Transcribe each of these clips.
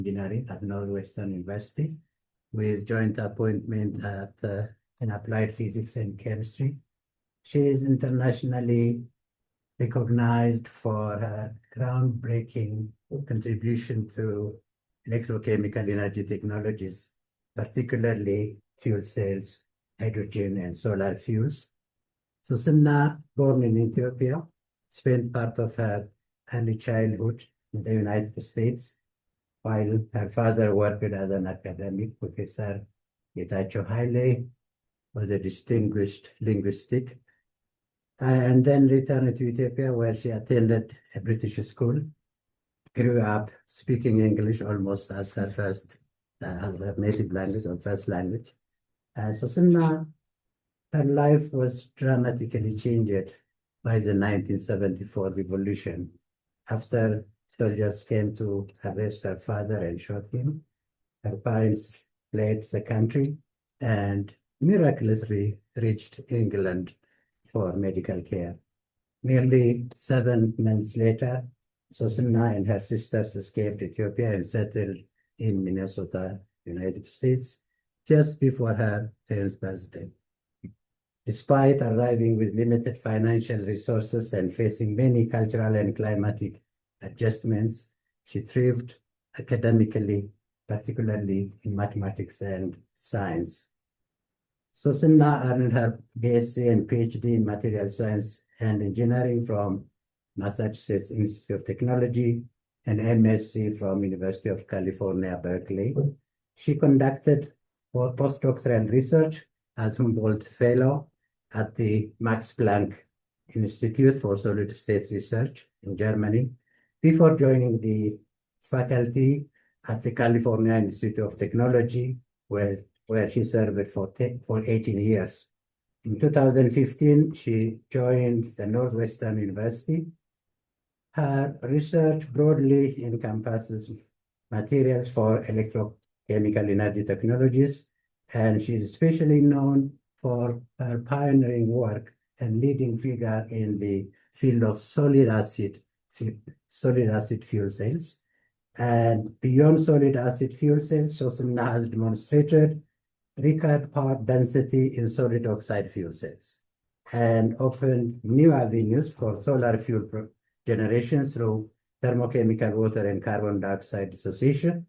Engineering at Northwestern University with joint appointment in applied physics and chemistry. She is internationally recognized for her groundbreaking contribution to electrochemical energy technologies, particularly fuel cells, hydrogen, and solar fuels. Sossina, born in Ethiopia, spent part of her early childhood in the United States, while her father worked as an academic professor. Haile was a distinguished linguistic, and then returned to Ethiopia, where she attended a British school, grew up speaking English almost as her native language or first language. Sossina, her life was dramatically changed by the 1974 revolution. After soldiers came to arrest her father and shot him, her parents fled the country and miraculously reached England for medical care. Nearly 7 months later, Sossina and her sisters escaped Ethiopia and settled in Minnesota, United States, just before her 10th birthday. Despite arriving with limited financial resources and facing many cultural and climatic adjustments, she thrived academically, particularly in mathematics and science. Sossina earned her BSc and PhD in material science and engineering from Massachusetts Institute of Technology and MSc from University of California, Berkeley. She conducted postdoctoral research as Humboldt Fellow at the Max Planck Institute for Solid State Research in Germany before joining the faculty at the California Institute of Technology, where she served for 18 years. In 2015, she joined the Northwestern University. Her research broadly encompasses materials for electrochemical energy technologies, and she is especially known for her pioneering work and leading figure in the field of solid acid fuel cells. And beyond solid acid fuel cells, Sossina has demonstrated record power density in solid oxide fuel cells and opened new avenues for solar fuel generation through thermochemical water and carbon dioxide dissociation.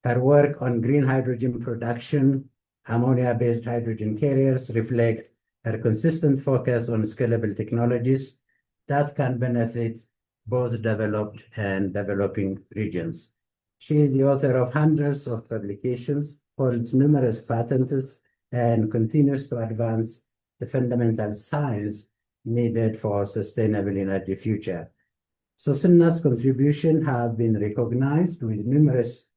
Her work on green hydrogen production, ammonia-based hydrogen carriers reflect her consistent focus on scalable technologies that can benefit both developed and developing regions. She is the author of hundreds of publications, holds numerous patents, and continues to advance the fundamental science needed for sustainable energy future. Sossina's contributions have been recognized with numerous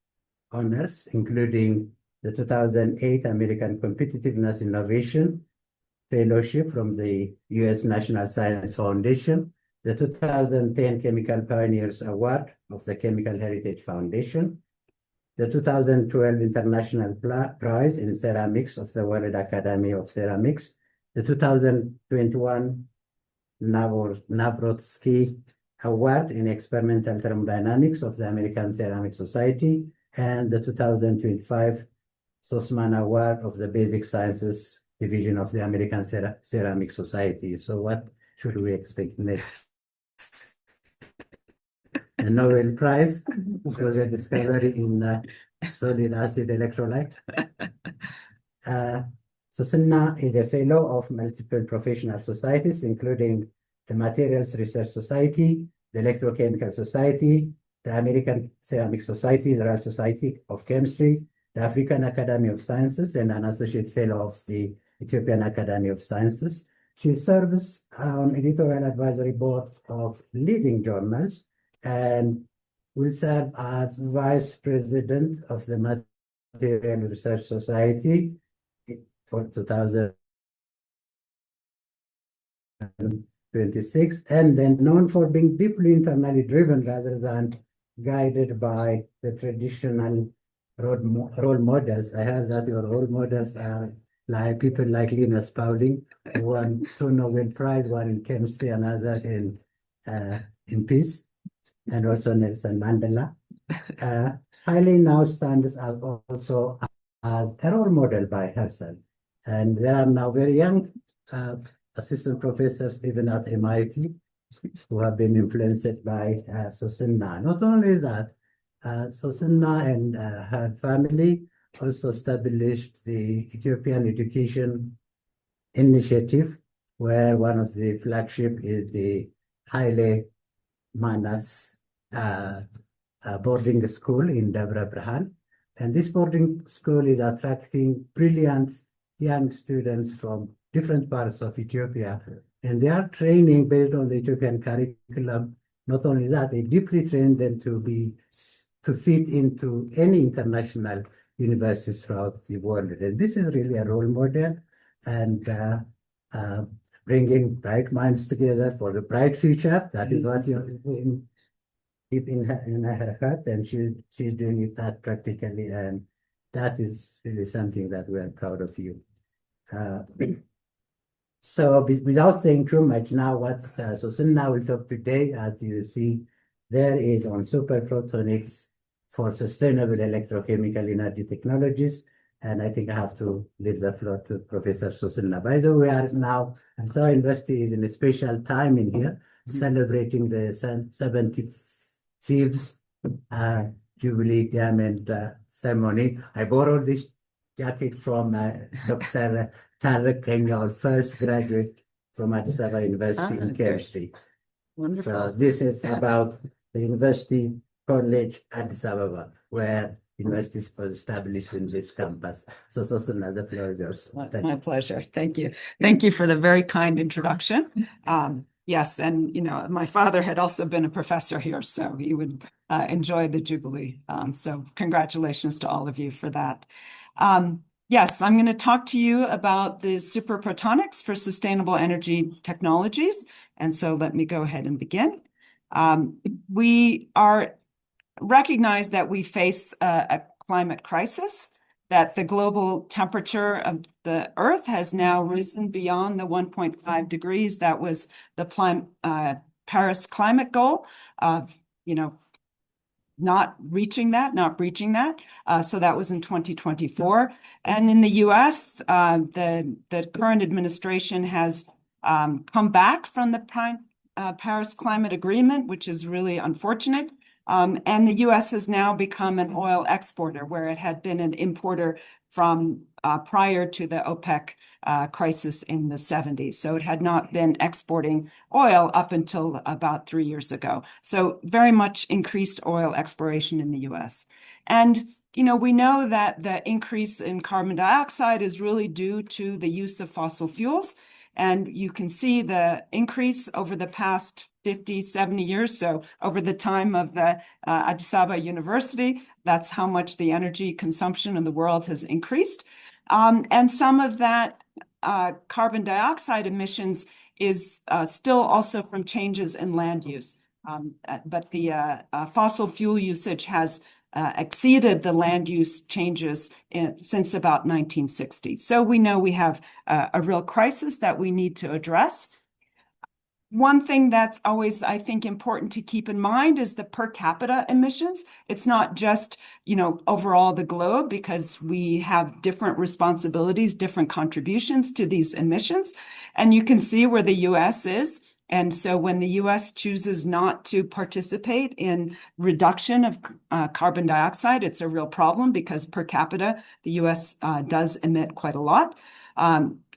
honors, including the 2008 American Competitiveness Innovation Fellowship from the U.S. National Science Foundation, the 2010 Chemical Pioneers Award of the Chemical Heritage Foundation, the 2012 International Prize in Ceramics of the World Academy of Ceramics, the 2021 Navrotsky Award in Experimental Thermodynamics of the American Ceramic Society, and the 2025 Sussman Award of the Basic Sciences Division of the American Ceramic Society. So what should we expect next? A Nobel Prize for the discovery in solid acid electrolyte. Sossina is a fellow of multiple professional societies, including the Materials Research Society, the Electrochemical Society, the American Ceramic Society, the Royal Society of Chemistry, the African Academy of Sciences, and an associate fellow of the Ethiopian Academy of Sciences. She serves on editorial advisory board of leading journals and will serve as vice president of the Material Research Society for 2026, and then known for being deeply internally driven rather than guided by the traditional role models. I heard that your role models are like people like Linus Pauling, who won 2 Nobel Prize, one in chemistry, another in peace, and also Nelson Mandela. Haile now stands as also as a role model by herself. And there are now very young assistant professors, even at MIT, who have been influenced by Sossina. Not only that, Sossina and her family also established the Ethiopian Education Initiative, where one of the flagship is the Haile Manas uh, boarding school in Dabra Brahan. And this boarding school is attracting brilliant young students from different parts of Ethiopia. And they are training based on the Ethiopian curriculum. Not only that, they deeply train them to fit into any international universities throughout the world. And this is really a role model and uh, bringing bright minds together for the bright future. That is what you're doing deep in her heart, and she's doing it that practically, and that is really something that we are proud of you. Uh, so without saying too much now, what Sossina will talk today, as you see, there is on superprotonics for sustainable electrochemical energy technologies. And I think I have to leave the floor to Professor Sossina. By the way, we are now, and so University is in a special time in here, celebrating the 75th Jubilee Diamond ceremony. I borrowed this jacket from Dr. Tarek Kenya, our first graduate from Addis Ababa University in chemistry. Wonderful. So this is about the University College Addis Ababa, where university was established in this campus. So Sossina, the floor is yours. My pleasure. Thank you. Thank you for the very kind introduction. Yes, and my father had also been a professor here, so he would enjoy the Jubilee. So congratulations to all of you for that. Yes, I'm going to talk to you about the Superprotonics for sustainable energy technologies. And so let me go ahead and begin. We recognize that we face a climate crisis, that the global temperature of the Earth has now risen beyond the 1.5 degrees. That was the Paris climate goal of, not breaching that. So that was in 2024. And in the US, the current administration has come back from the Paris Climate Agreement, which is really unfortunate. And the US has now become an oil exporter, where it had been an importer from prior to the OPEC crisis in the 70s. So it had not been exporting oil up until about 3 years ago. So very much increased oil exploration in the US. And we know that the increase in carbon dioxide is really due to the use of fossil fuels. And you can see the increase over the past 50, 70 years. So over the time of the Addis Ababa University, that's how much the energy consumption in the world has increased. And some of that carbon dioxide emissions is still also from changes in land use. But the fossil fuel usage has exceeded the land use changes since about 1960. So we know we have a real crisis that we need to address. One thing that's always, I think, important to keep in mind is the per capita emissions. It's not just, overall the globe, because we have different responsibilities, different contributions to these emissions. And you can see where the US is. And so when the US chooses not to participate in reduction of carbon dioxide, it's a real problem, because per capita, the US does emit quite a lot.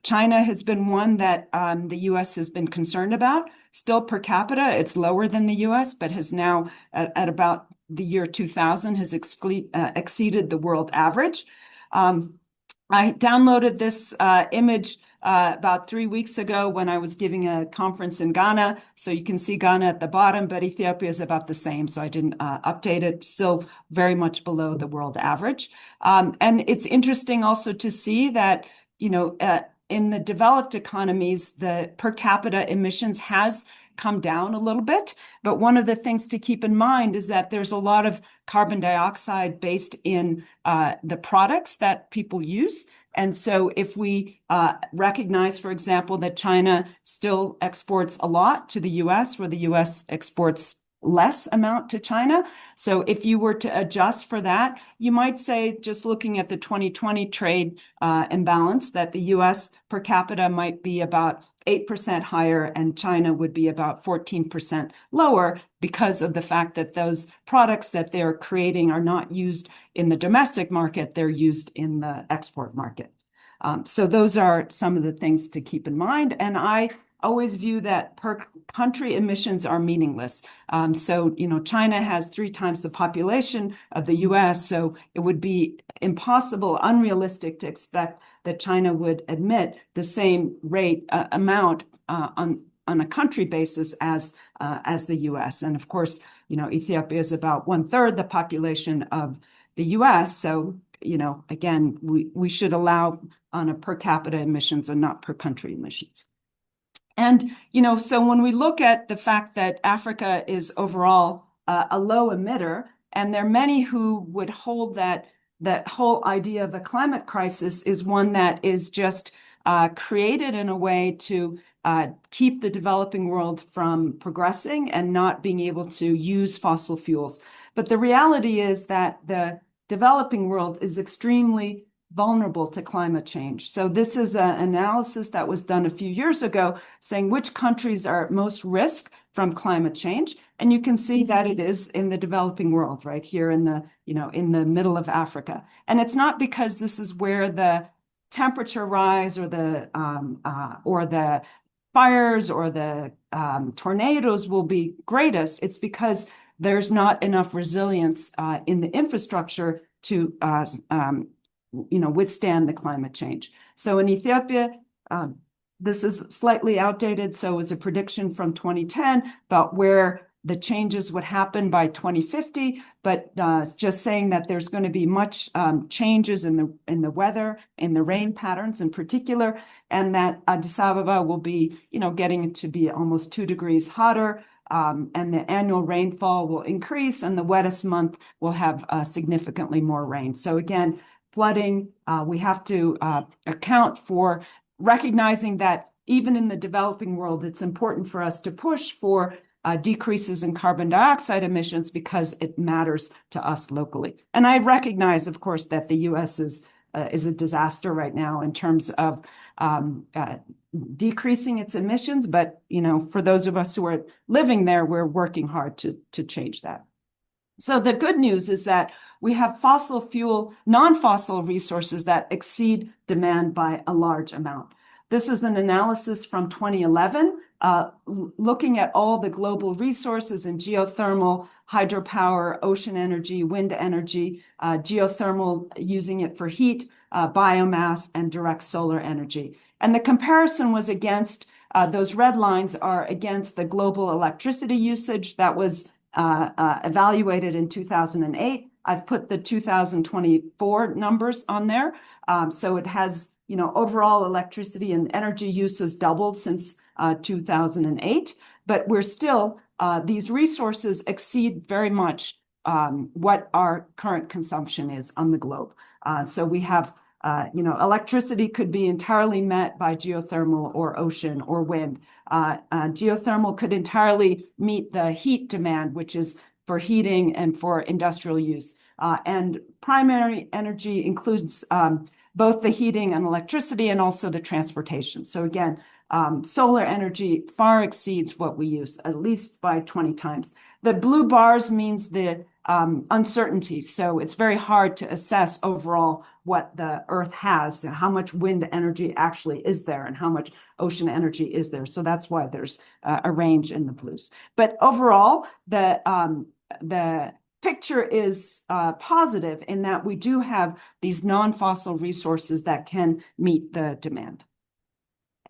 China has been one that the US has been concerned about. Still per capita, it's lower than the US, but has now, at about the year 2000, has exceeded the world average. I downloaded this image about 3 weeks ago when I was giving a conference in Ghana. So you can see Ghana at the bottom, but Ethiopia is about the same. So I didn't update it, still very much below the world average. And it's interesting also to see that, in the developed economies, the per capita emissions has come down a little bit. But one of the things to keep in mind is that there's a lot of carbon dioxide based in the products that people use. And so if we recognize, for example, that China still exports a lot to the US, where the US exports less amount to China. So if you were to adjust for that, you might say, just looking at the 2020 trade imbalance, that the US per capita might be about 8% higher and China would be about 14% lower because of the fact that those products that they're creating are not used in the domestic market, they're used in the export market. So those are some of the things to keep in mind. And I always view that per country emissions are meaningless. So, China has 3 times the population of the US, so it would be impossible, unrealistic to expect that China would emit the same amount on a country basis as the US. And of course, Ethiopia is about 1/3 the population of the US. So, again, we should allow on a per capita emissions and not per country emissions. And, so when we look at the fact that Africa is overall a low emitter, and there are many who would hold that whole idea of a climate crisis is one that is just created in a way to keep the developing world from progressing and not being able to use fossil fuels. But the reality is that the developing world is extremely vulnerable to climate change. So this is an analysis that was done a few years ago saying which countries are at most risk from climate change. And you can see that it is in the developing world, right here in the, in the middle of Africa. And it's not because this is where the temperature rise or the fires or the tornadoes will be greatest. It's because there's not enough resilience in the infrastructure to withstand the climate change. So in Ethiopia, this is slightly outdated. So it was a prediction from 2010 about where the changes would happen by 2050, but just saying that there's going to be much changes in the weather, in the rain patterns in particular, and that Addis Ababa will be, getting to be almost 2 degrees hotter, and the annual rainfall will increase, and the wettest month will have significantly more rain. So again, flooding, we have to account for recognizing that even in the developing world, it's important for us to push for decreases in carbon dioxide emissions because it matters to us locally. And I recognize, of course, that the U.S. is a disaster right now in terms of decreasing its emissions. But, for those of us who are living there, we're working hard to change that. So the good news is that we have non-fossil resources that exceed demand by a large amount. This is an analysis from 2011, looking at all the global resources in geothermal, hydropower, ocean energy, wind energy, geothermal, using it for heat, biomass, and direct solar energy. And the comparison was against, those red lines are against the global electricity usage that was evaluated in 2008. I've put the 2024 numbers on there. So it has, overall electricity and energy use has doubled since 2008, but we're still, these resources exceed very much what our current consumption is on the globe. So we have, electricity could be entirely met by geothermal or ocean or wind. Geothermal could entirely meet the heat demand, which is for heating and for industrial use. And primary energy includes both the heating and electricity and also the transportation. So again, solar energy far exceeds what we use, at least by 20 times. The blue bars means the uncertainty. So it's very hard to assess overall what the Earth has, how much wind energy actually is there and how much ocean energy is there. So that's why there's a range in the blues. But overall, the picture is positive in that we do have these non-fossil resources that can meet the demand.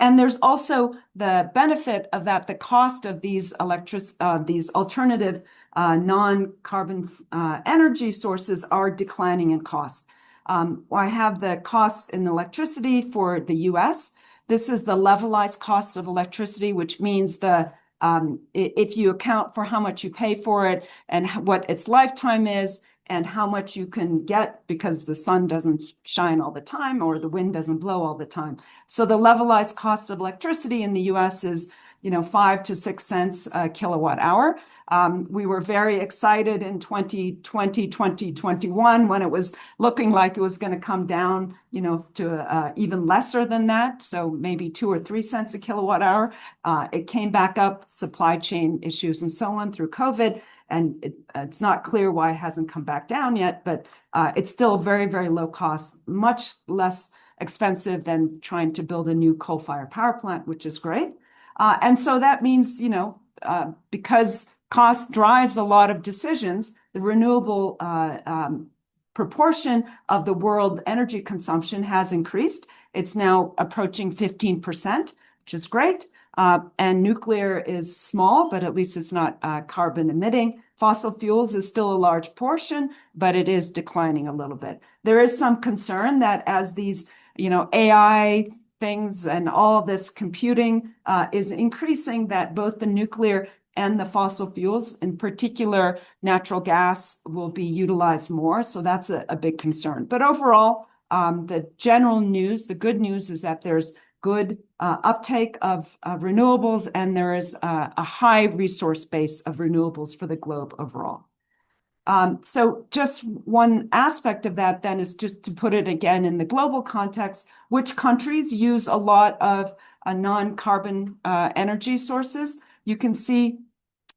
And there's also the benefit of that, the cost of these alternative non-carbon energy sources are declining in cost. I have the costs in electricity for the US. This is the levelized cost of electricity, which means if you account for how much you pay for it and what its lifetime is and how much you can get because the sun doesn't shine all the time or the wind doesn't blow all the time. So the levelized cost of electricity in the US is 5 to 6 cents a kilowatt hour. We were very excited in 2020, 2021 when it was looking like it was going to come down, to even lesser than that. So maybe 2 or 3 cents a kilowatt hour. It came back up, supply chain issues and so on through COVID. And it's not clear why it hasn't come back down yet, but it's still very, very low cost, much less expensive than trying to build a new coal-fired power plant, which is great. And so that means, because cost drives a lot of decisions, the renewable proportion of the world energy consumption has increased. It's now approaching 15%, which is great. And nuclear is small, but at least it's not carbon emitting. Fossil fuels is still a large portion, but it is declining a little bit. There is some concern that as these, AI things and all this computing is increasing, that both the nuclear and the fossil fuels, in particular natural gas, will be utilized more. So that's a big concern. But overall, the general news, the good news is that there's good uptake of renewables, and there is a high resource base of renewables for the globe overall. So just one aspect of that then is just to put it again in the global context, which countries use a lot of non-carbon energy sources. You can see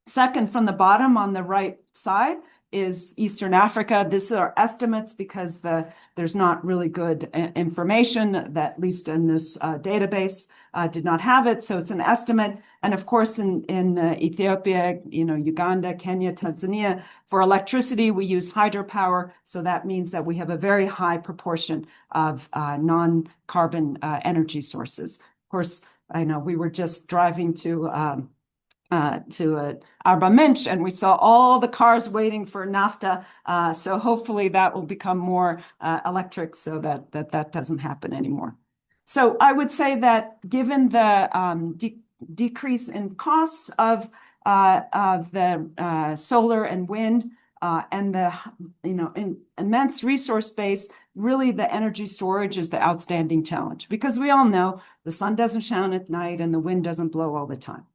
second from the bottom on the right side is Eastern Africa. These are estimates because there's not really good information that, at least in this database, did not have it. So it's an estimate. And of course, in Ethiopia, Uganda, Kenya, Tanzania, for electricity, we use hydropower. So that means that we have a very high proportion of non-carbon energy sources. Of course, I know we were just driving to Arba Minch, and we saw all the cars waiting for naphtha. So hopefully that will become more electric so that doesn't happen anymore. So I would say that given the decrease in costs of the solar and wind and the immense resource base, really the energy storage is the outstanding challenge, because we all know the sun doesn't shine at night and the wind doesn't blow all the time.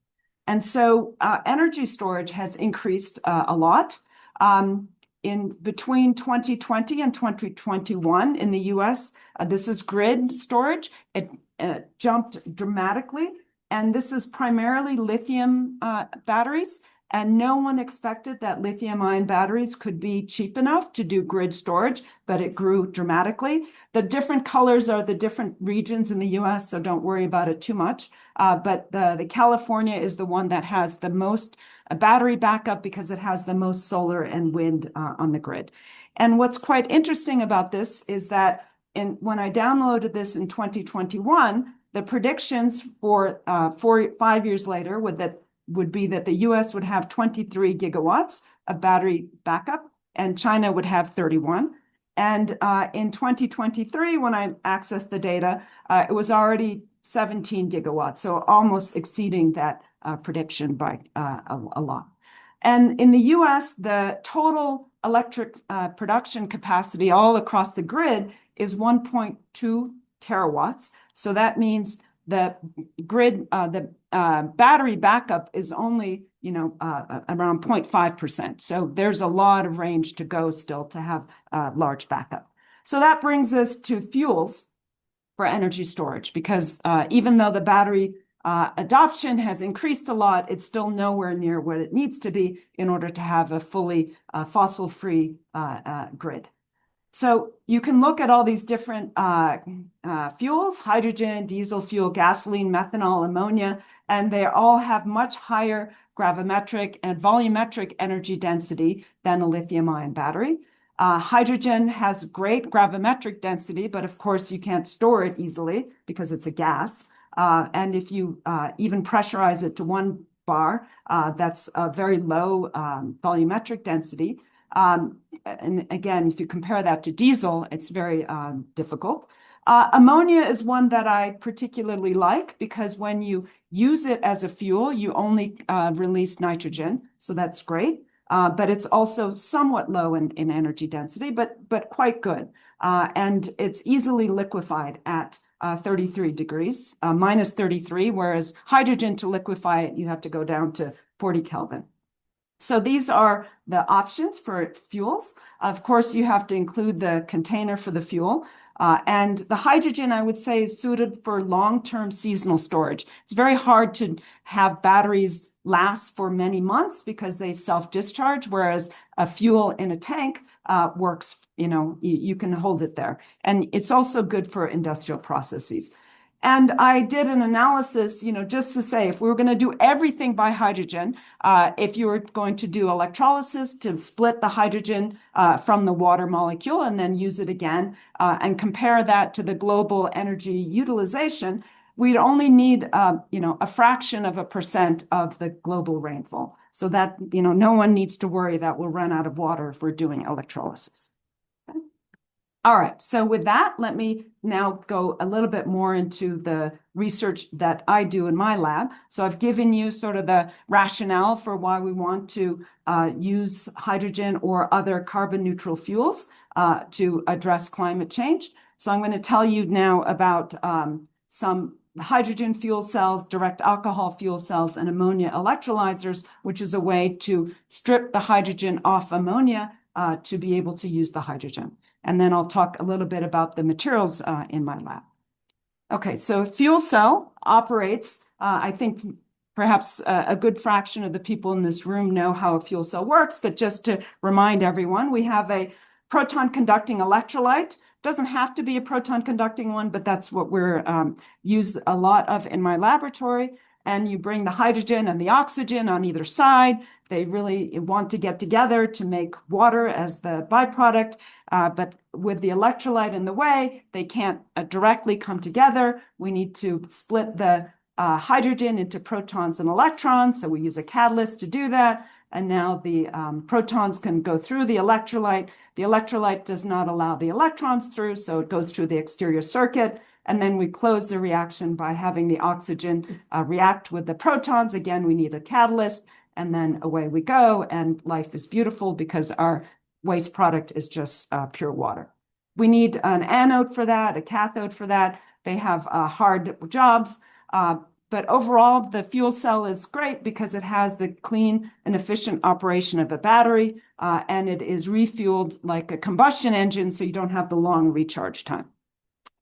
And so energy storage has increased a lot. In between 2020 and 2021 in the US, this is grid storage. It jumped dramatically. And this is primarily lithium batteries. And no one expected that lithium-ion batteries could be cheap enough to do grid storage, but it grew dramatically. The different colors are the different regions in the US, so don't worry about it too much. But the California is the one that has the most battery backup because it has the most solar and wind on the grid. And what's quite interesting about this is that when I downloaded this in 2021, the predictions for 5 years later would be that the US would have 23 gigawatts of battery backup and China would have 31. And in 2023, when I accessed the data, it was already 17 gigawatts, so almost exceeding that prediction by a lot. And in the US, the total electric production capacity all across the grid is 1.2 terawatts. So that means the grid, the battery backup is only, around 0.5%. So there's a lot of range to go still to have large backup. So that brings us to fuels for energy storage, because even though the battery adoption has increased a lot, it's still nowhere near what it needs to be in order to have a fully fossil-free grid. So you can look at all these different fuels: hydrogen, diesel fuel, gasoline, methanol, ammonia, and they all have much higher gravimetric and volumetric energy density than a lithium-ion battery. Hydrogen has great gravimetric density, but of course you can't store it easily because it's a gas. And if you even pressurize it to 1 bar, that's a very low volumetric density. And again, if you compare that to diesel, it's very difficult. Ammonia is one that I particularly like because when you use it as a fuel, you only release nitrogen. So that's great. but it's also somewhat low in energy density, but quite good. And it's easily liquefied at 33 degrees, minus 33, whereas hydrogen, to liquefy it, you have to go down to 40 Kelvin. So these are the options for fuels. Of course, you have to include the container for the fuel. And the hydrogen, I would say, is suited for long-term seasonal storage. It's very hard to have batteries last for many months because they self-discharge, whereas a fuel in a tank works, you can hold it there. And it's also good for industrial processes. And I did an analysis, just to say, if we were going to do everything by hydrogen, if you were going to do electrolysis to split the hydrogen from the water molecule and then use it again, and compare that to the global energy utilization, we'd only need, a fraction of a percent of the global rainfall. So that, no one needs to worry that we'll run out of water if we're doing electrolysis. All right, so with that, let me now go a little bit more into the research that I do in my lab. So I've given you sort of the rationale for why we want to use hydrogen or other carbon neutral fuels to address climate change. So I'm going to tell you now about some hydrogen fuel cells, direct alcohol fuel cells, and ammonia electrolyzers, which is a way to strip the hydrogen off ammonia to be able to use the hydrogen. And then I'll talk a little bit about the materials in my lab. Okay, so fuel cell operates, I think perhaps a good fraction of the people in this room know how a fuel cell works, but just to remind everyone, we have a proton conducting electrolyte. Doesn't have to be a proton conducting one, but that's what we're use a lot of in my laboratory. And you bring the hydrogen and the oxygen on either side. They really want to get together to make water as the byproduct. But with the electrolyte in the way, they can't directly come together. We need to split the hydrogen into protons and electrons. So we use a catalyst to do that. And now the protons can go through the electrolyte. The electrolyte does not allow the electrons through, so it goes through the exterior circuit. And then we close the reaction by having the oxygen react with the protons. Again, we need a catalyst, and then away we go. And life is beautiful because our waste product is just pure water. We need an anode for that, a cathode for that. They have hard jobs. But overall, the fuel cell is great because it has the clean and efficient operation of a battery, and it is refueled like a combustion engine, so you don't have the long recharge time.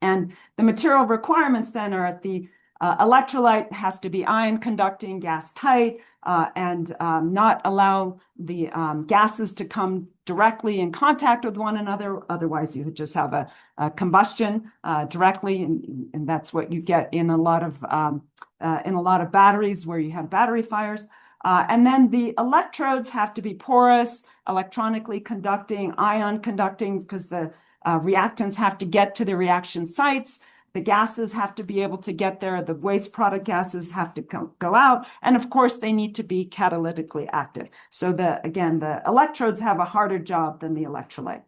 And the material requirements then are at the electrolyte has to be ion conducting, gas tight, and not allow the gases to come directly in contact with one another. Otherwise, you would just have a combustion directly, and that's what you get in a lot of batteries where you have battery fires. And then the electrodes have to be porous, electronically conducting, ion conducting, because the reactants have to get to the reaction sites. The gases have to be able to get there. The waste product gases have to go out. And of course, they need to be catalytically active. So again, the electrodes have a harder job than the electrolyte.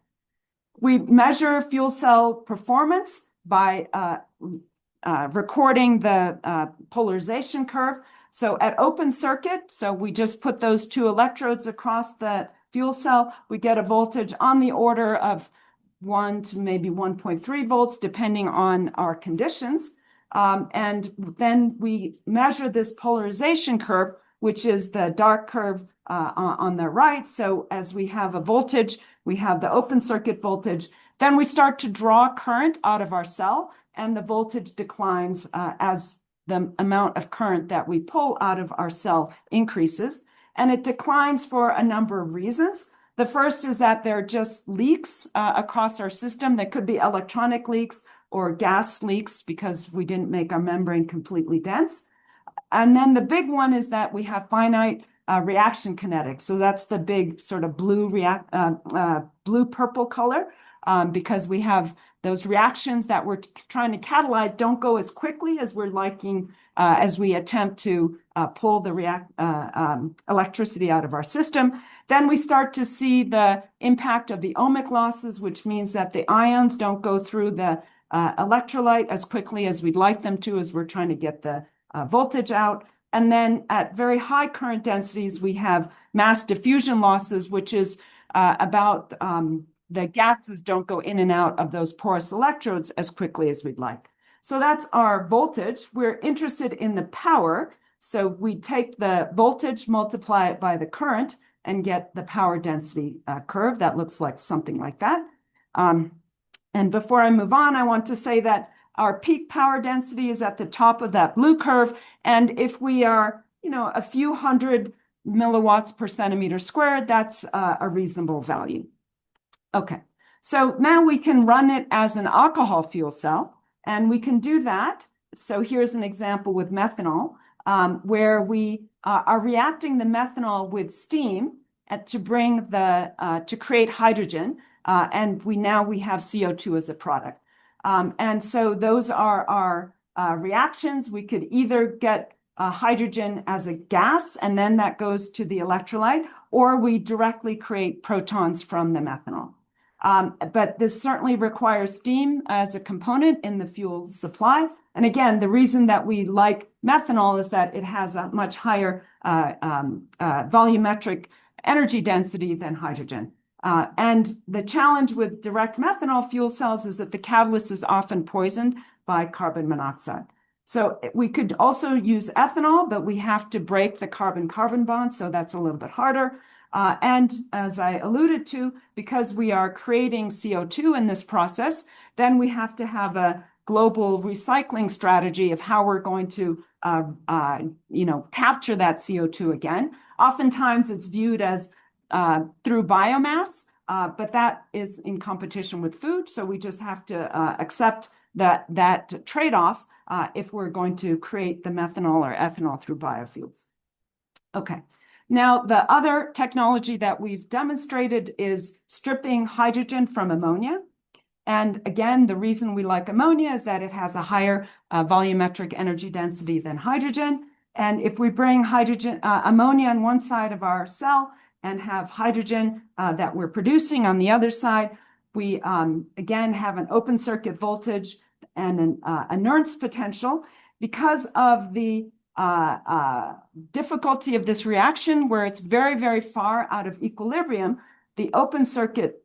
We measure fuel cell performance by recording the polarization curve. So at open circuit, so we just put those two electrodes across the fuel cell, we get a voltage on the order of 1 to maybe 1.3 volts, depending on our conditions. And then we measure this polarization curve, which is the dark curve on the right. So as we have a voltage, we have the open circuit voltage. Then we start to draw current out of our cell, and the voltage declines as the amount of current that we pull out of our cell increases. And it declines for a number of reasons. The first is that there are just leaks across our system. There could be electronic leaks or gas leaks because we didn't make our membrane completely dense. And then the big one is that we have finite reaction kinetics. So that's the big sort of blue-purple color because we have those reactions that we're trying to catalyze don't go as quickly as we're liking as we attempt to pull the electricity out of our system. Then we start to see the impact of the ohmic losses, which means that the ions don't go through the electrolyte as quickly as we'd like them to as we're trying to get the voltage out. And then at very high current densities, we have mass diffusion losses, which is about the gases don't go in and out of those porous electrodes as quickly as we'd like. So that's our voltage. We're interested in the power. So we take the voltage, multiply it by the current, and get the power density curve that looks like something like that. And before I move on, I want to say that our peak power density is at the top of that blue curve. And if we are, a few hundred milliwatts per centimeter squared, that's a reasonable value. Okay, so now we can run it as an alcohol fuel cell, and we can do that. So here's an example with methanol, where we are reacting the methanol with steam to create hydrogen, and we have CO2 as a product. And so those are our reactions. We could either get hydrogen as a gas, and then that goes to the electrolyte, or we directly create protons from the methanol. But this certainly requires steam as a component in the fuel supply. And again, the reason that we like methanol is that it has a much higher volumetric energy density than hydrogen. And the challenge with direct methanol fuel cells is that the catalyst is often poisoned by carbon monoxide. So we could also use ethanol, but we have to break the carbon-carbon bond, so that's a little bit harder. And as I alluded to, because we are creating CO2 in this process, then we have to have a global recycling strategy of how we're going to, capture that CO2 again. Oftentimes it's viewed as through biomass, but that is in competition with food. So we just have to accept that trade-off if we're going to create the methanol or ethanol through biofuels. Okay. Now, the other technology that we've demonstrated is stripping hydrogen from ammonia. And again, the reason we like ammonia is that it has a higher volumetric energy density than hydrogen. And if we bring ammonia on one side of our cell and have hydrogen that we're producing on the other side, we again have an open circuit voltage and a Nernst potential. Because of the difficulty of this reaction, where it's very, very far out of equilibrium, the open circuit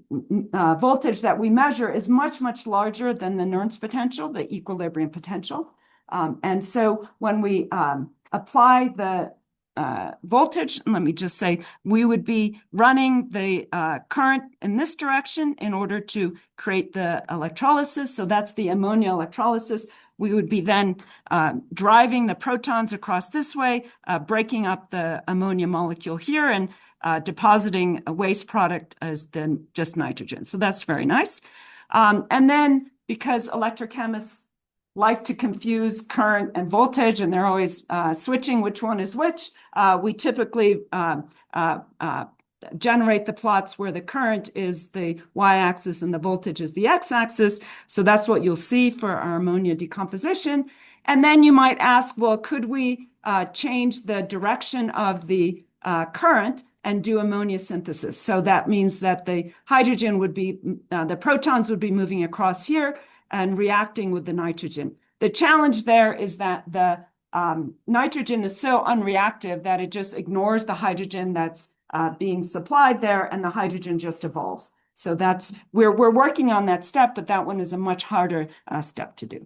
voltage that we measure is much, much larger than the Nernst potential, the equilibrium potential. And so when we apply the voltage, let me just say, we would be running the current in this direction in order to create the electrolysis. So that's the ammonia electrolysis. We would be then driving the protons across this way, breaking up the ammonia molecule here, and depositing a waste product as then just nitrogen. So that's very nice. And then because electrochemists like to confuse current and voltage, and they're always switching which one is which, we typically generate the plots where the current is the y-axis and the voltage is the x-axis. So that's what you'll see for our ammonia decomposition. And then you might ask, well, could we change the direction of the current and do ammonia synthesis? So that means that the hydrogen would be, the protons would be moving across here and reacting with the nitrogen. The challenge there is that the nitrogen is so unreactive that it just ignores the hydrogen that's being supplied there, and the hydrogen just evolves. So we're working on that step, but that one is a much harder step to do.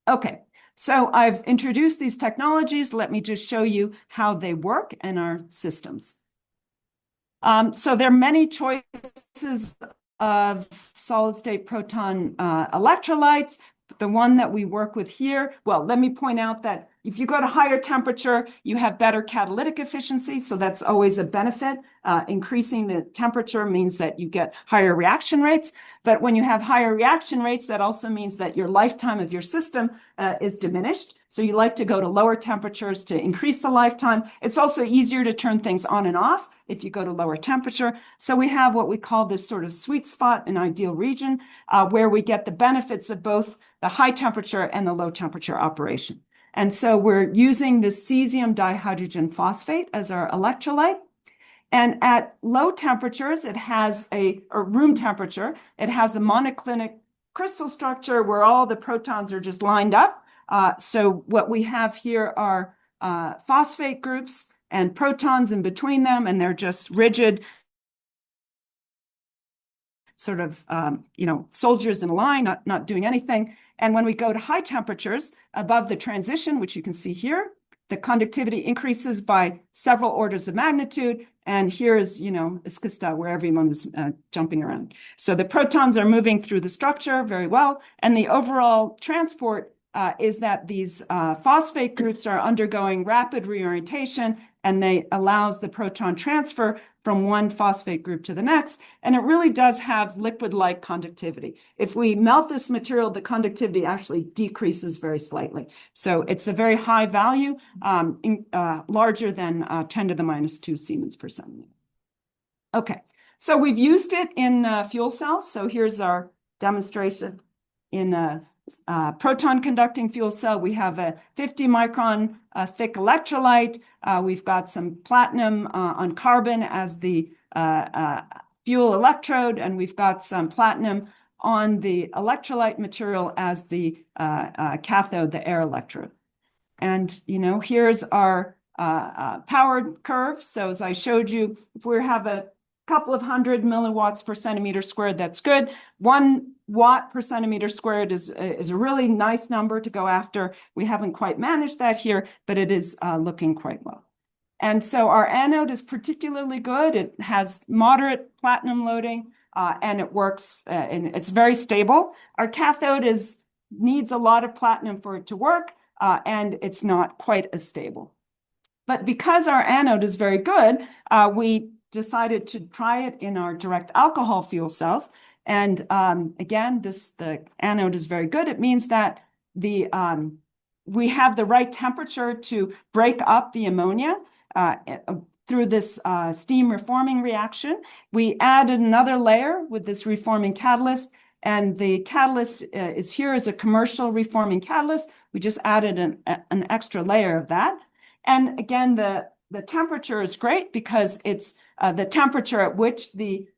Okay, so I've introduced these technologies. Let me just show you how they work in our systems. So there are many choices of solid-state proton electrolytes. The one that we work with here, well, let me point out that if you go to higher temperature, you have better catalytic efficiency. So that's always a benefit. Increasing the temperature means that you get higher reaction rates. But when you have higher reaction rates, that also means that your lifetime of your system is diminished. So you like to go to lower temperatures to increase the lifetime. It's also easier to turn things on and off if you go to lower temperature. So we have what we call this sort of sweet spot, an ideal region, where we get the benefits of both the high temperature and the low temperature operation. And so we're using the cesium dihydrogen phosphate as our electrolyte. And at low temperatures, it has or room temperature, it has a monoclinic crystal structure where all the protons are just lined up. So what we have here are phosphate groups and protons in between them, and they're just rigid, sort of, soldiers in a line, not doing anything. And when we go to high temperatures above the transition, which you can see here, the conductivity increases by several orders of magnitude. And here's, Iskista, where everyone is jumping around. So the protons are moving through the structure very well. And the overall transport is that these phosphate groups are undergoing rapid reorientation, and they allows the proton transfer from one phosphate group to the next. And it really does have liquid-like conductivity. If we melt this material, the conductivity actually decreases very slightly. So it's a very high value, larger than 10 to the minus 2 Siemens per centimeter. Okay, so we've used it in fuel cells. So here's our demonstration in a proton conducting fuel cell. We have a 50 micron thick electrolyte. We've got some platinum on carbon as the fuel electrode, and we've got some platinum on the electrolyte material as the cathode, the air electrode. And, here's our power curve. So as I showed you, if we have a couple of 100 milliwatts per centimeter squared, that's good. 1 watt per centimeter squared is a really nice number to go after. We haven't quite managed that here, but it is looking quite well. And so our anode is particularly good. It has moderate platinum loading, and it works, and it's very stable. Our cathode needs a lot of platinum for it to work, and it's not quite as stable. But because our anode is very good, we decided to try it in our direct alcohol fuel cells. And again, the anode is very good. It means that we have the right temperature to break up the ammonia through this steam reforming reaction. We added another layer with this reforming catalyst, and the catalyst is here as a commercial reforming catalyst. We just added an extra layer of that. And again, the temperature is great because it's the temperature at which the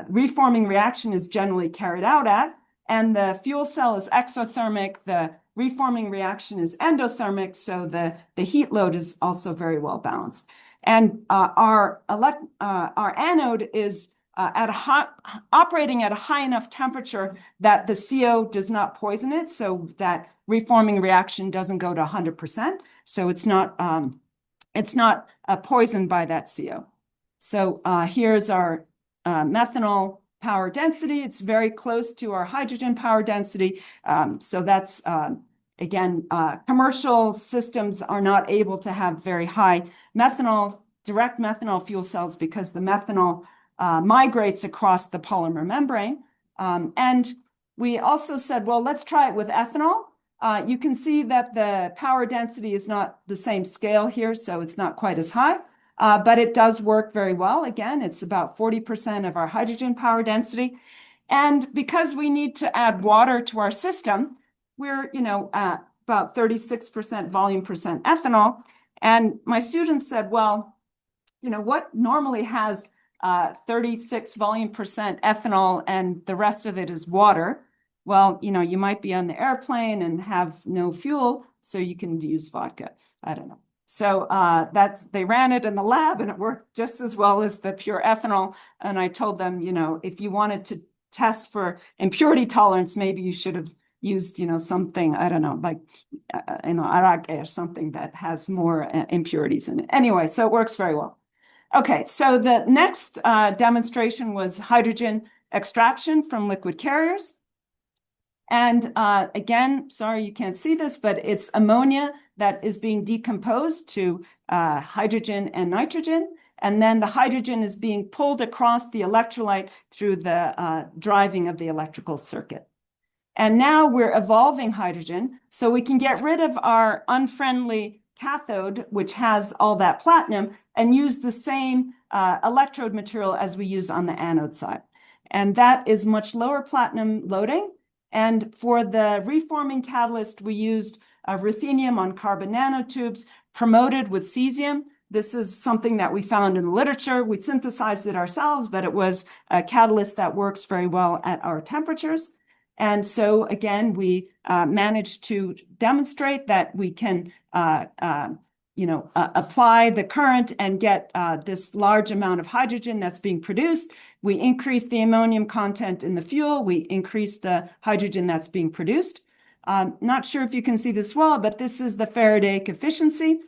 reforming reaction is generally carried out at, and the fuel cell is exothermic, the reforming reaction is endothermic, so the heat load is also very well balanced. And our anode is operating at a high enough temperature that the CO does not poison it, so that reforming reaction doesn't go to 100%. So it's not poisoned by that CO. So here's our methanol power density. It's very close to our hydrogen power density. So that's, again, commercial systems are not able to have very high direct methanol fuel cells because the methanol migrates across the polymer membrane. And we also said, well, let's try it with ethanol. You can see that the power density is not the same scale here, so it's not quite as high. But it does work very well. Again, it's about 40% of our hydrogen power density. And because we need to add water to our system, we're, at about 36% volume percent ethanol. And my students said, well, what normally has 36 volume percent ethanol and the rest of it is water? Well, you might be on the airplane and have no fuel, so you can use vodka. I don't know. So they ran it in the lab and it worked just as well as the pure ethanol. And I told them, if you wanted to test for impurity tolerance, maybe you should have used, something, I don't know, like, arake or something that has more impurities in it. Anyway, so it works very well. Okay, so the next demonstration was hydrogen extraction from liquid carriers. And again, sorry, you can't see this, but it's ammonia that is being decomposed to hydrogen and nitrogen. And then the hydrogen is being pulled across the electrolyte through the driving of the electrical circuit. And now we're evolving hydrogen so we can get rid of our unfriendly cathode, which has all that platinum, and use the same electrode material as we use on the anode side. And that is much lower platinum loading. And for the reforming catalyst, we used ruthenium on carbon nanotubes promoted with cesium. This is something that we found in the literature. We synthesized it ourselves, but it was a catalyst that works very well at our temperatures. And so, again, we managed to demonstrate that we can apply the current and get this large amount of hydrogen that's being produced. We increase the ammonium content in the fuel. We increase the hydrogen that's being produced. Not sure if you can see this well, but this is the Faradaic efficiency,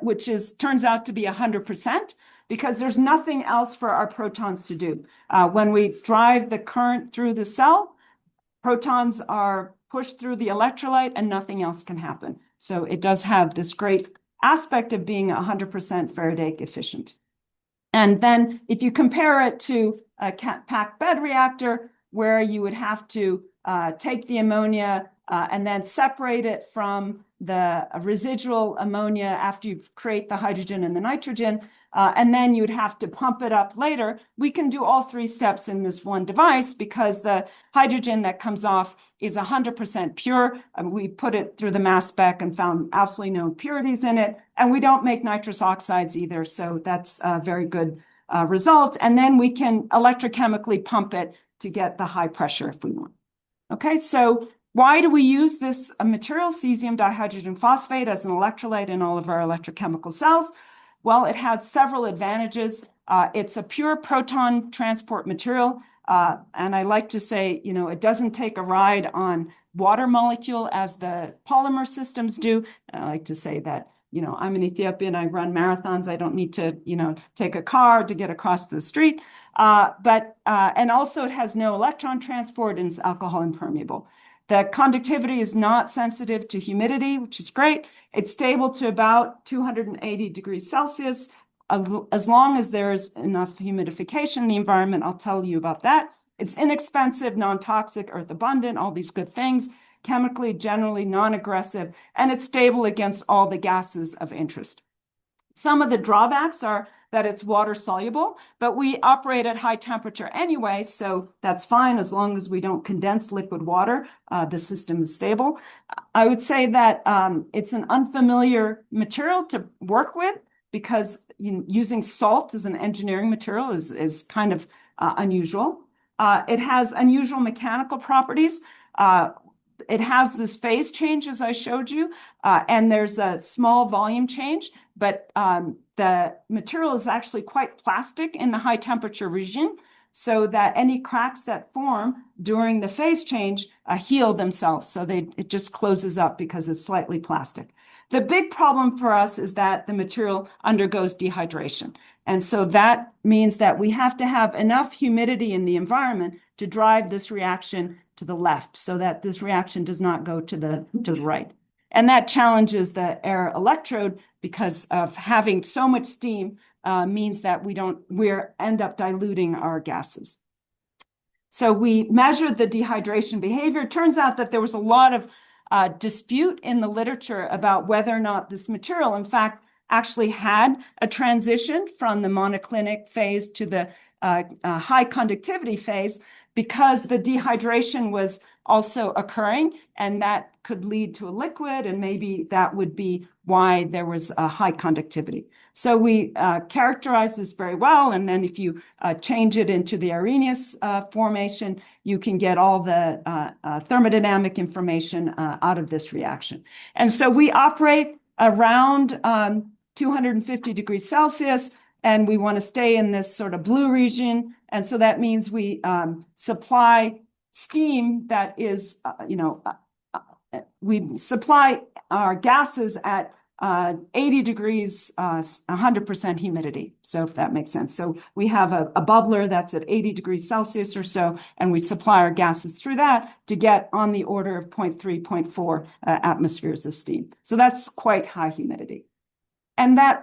which turns out to be 100%, because there's nothing else for our protons to do. When we drive the current through the cell, protons are pushed through the electrolyte and nothing else can happen. So it does have this great aspect of being 100% Faradaic efficient. And then if you compare it to a packed bed reactor, where you would have to take the ammonia and then separate it from the residual ammonia after you create the hydrogen and the nitrogen, and then you'd have to pump it up later. We can do all three steps in this one device because the hydrogen that comes off is 100% pure. We put it through the mass spec and found absolutely no impurities in it. And we don't make nitrous oxides either. So that's a very good result. And then we can electrochemically pump it to get the high pressure if we want. Okay, so why do we use this material, cesium dihydrogen phosphate, as an electrolyte in all of our electrochemical cells? Well, it has several advantages. It's a pure proton transport material. And I like to say, it doesn't take a ride on water molecule as the polymer systems do. And I like to say that, I'm an Ethiopian, I run marathons. I don't need to, take a car to get across the street. And also it has no electron transport and it's alcohol impermeable. The conductivity is not sensitive to humidity, which is great. It's stable to about 280 degrees Celsius, as long as there's enough humidification in the environment. I'll tell you about that. It's inexpensive, non-toxic, earth abundant, all these good things, chemically, generally non-aggressive, and it's stable against all the gases of interest. Some of the drawbacks are that it's water soluble, but we operate at high temperature anyway, so that's fine as long as we don't condense liquid water. The system is stable. I would say that it's an unfamiliar material to work with because using salt as an engineering material is kind of unusual. It has unusual mechanical properties. It has this phase change, as I showed you, and there's a small volume change, but the material is actually quite plastic in the high temperature region, so that any cracks that form during the phase change heal themselves. So it just closes up because it's slightly plastic. The big problem for us is that the material undergoes dehydration. And so that means that we have to have enough humidity in the environment to drive this reaction to the left so that this reaction does not go to the right. And that challenges the air electrode because of having so much steam means that we end up diluting our gases. So we measured the dehydration behavior. It turns out that there was a lot of dispute in the literature about whether or not this material, in fact, actually had a transition from the monoclinic phase to the high conductivity phase, because the dehydration was also occurring, and that could lead to a liquid, and maybe that would be why there was a high conductivity. So we characterize this very well, and then if you change it into the Arrhenius formation, you can get all the thermodynamic information out of this reaction. And so we operate around 250 degrees Celsius, and we want to stay in this sort of blue region. And so that means we supply steam that is, we supply our gases at 80 degrees, 100% humidity. So if that makes sense. So we have a bubbler that's at 80 degrees Celsius or so, and we supply our gases through that to get on the order of 0.3, 0.4 atmospheres of steam. So that's quite high humidity. And that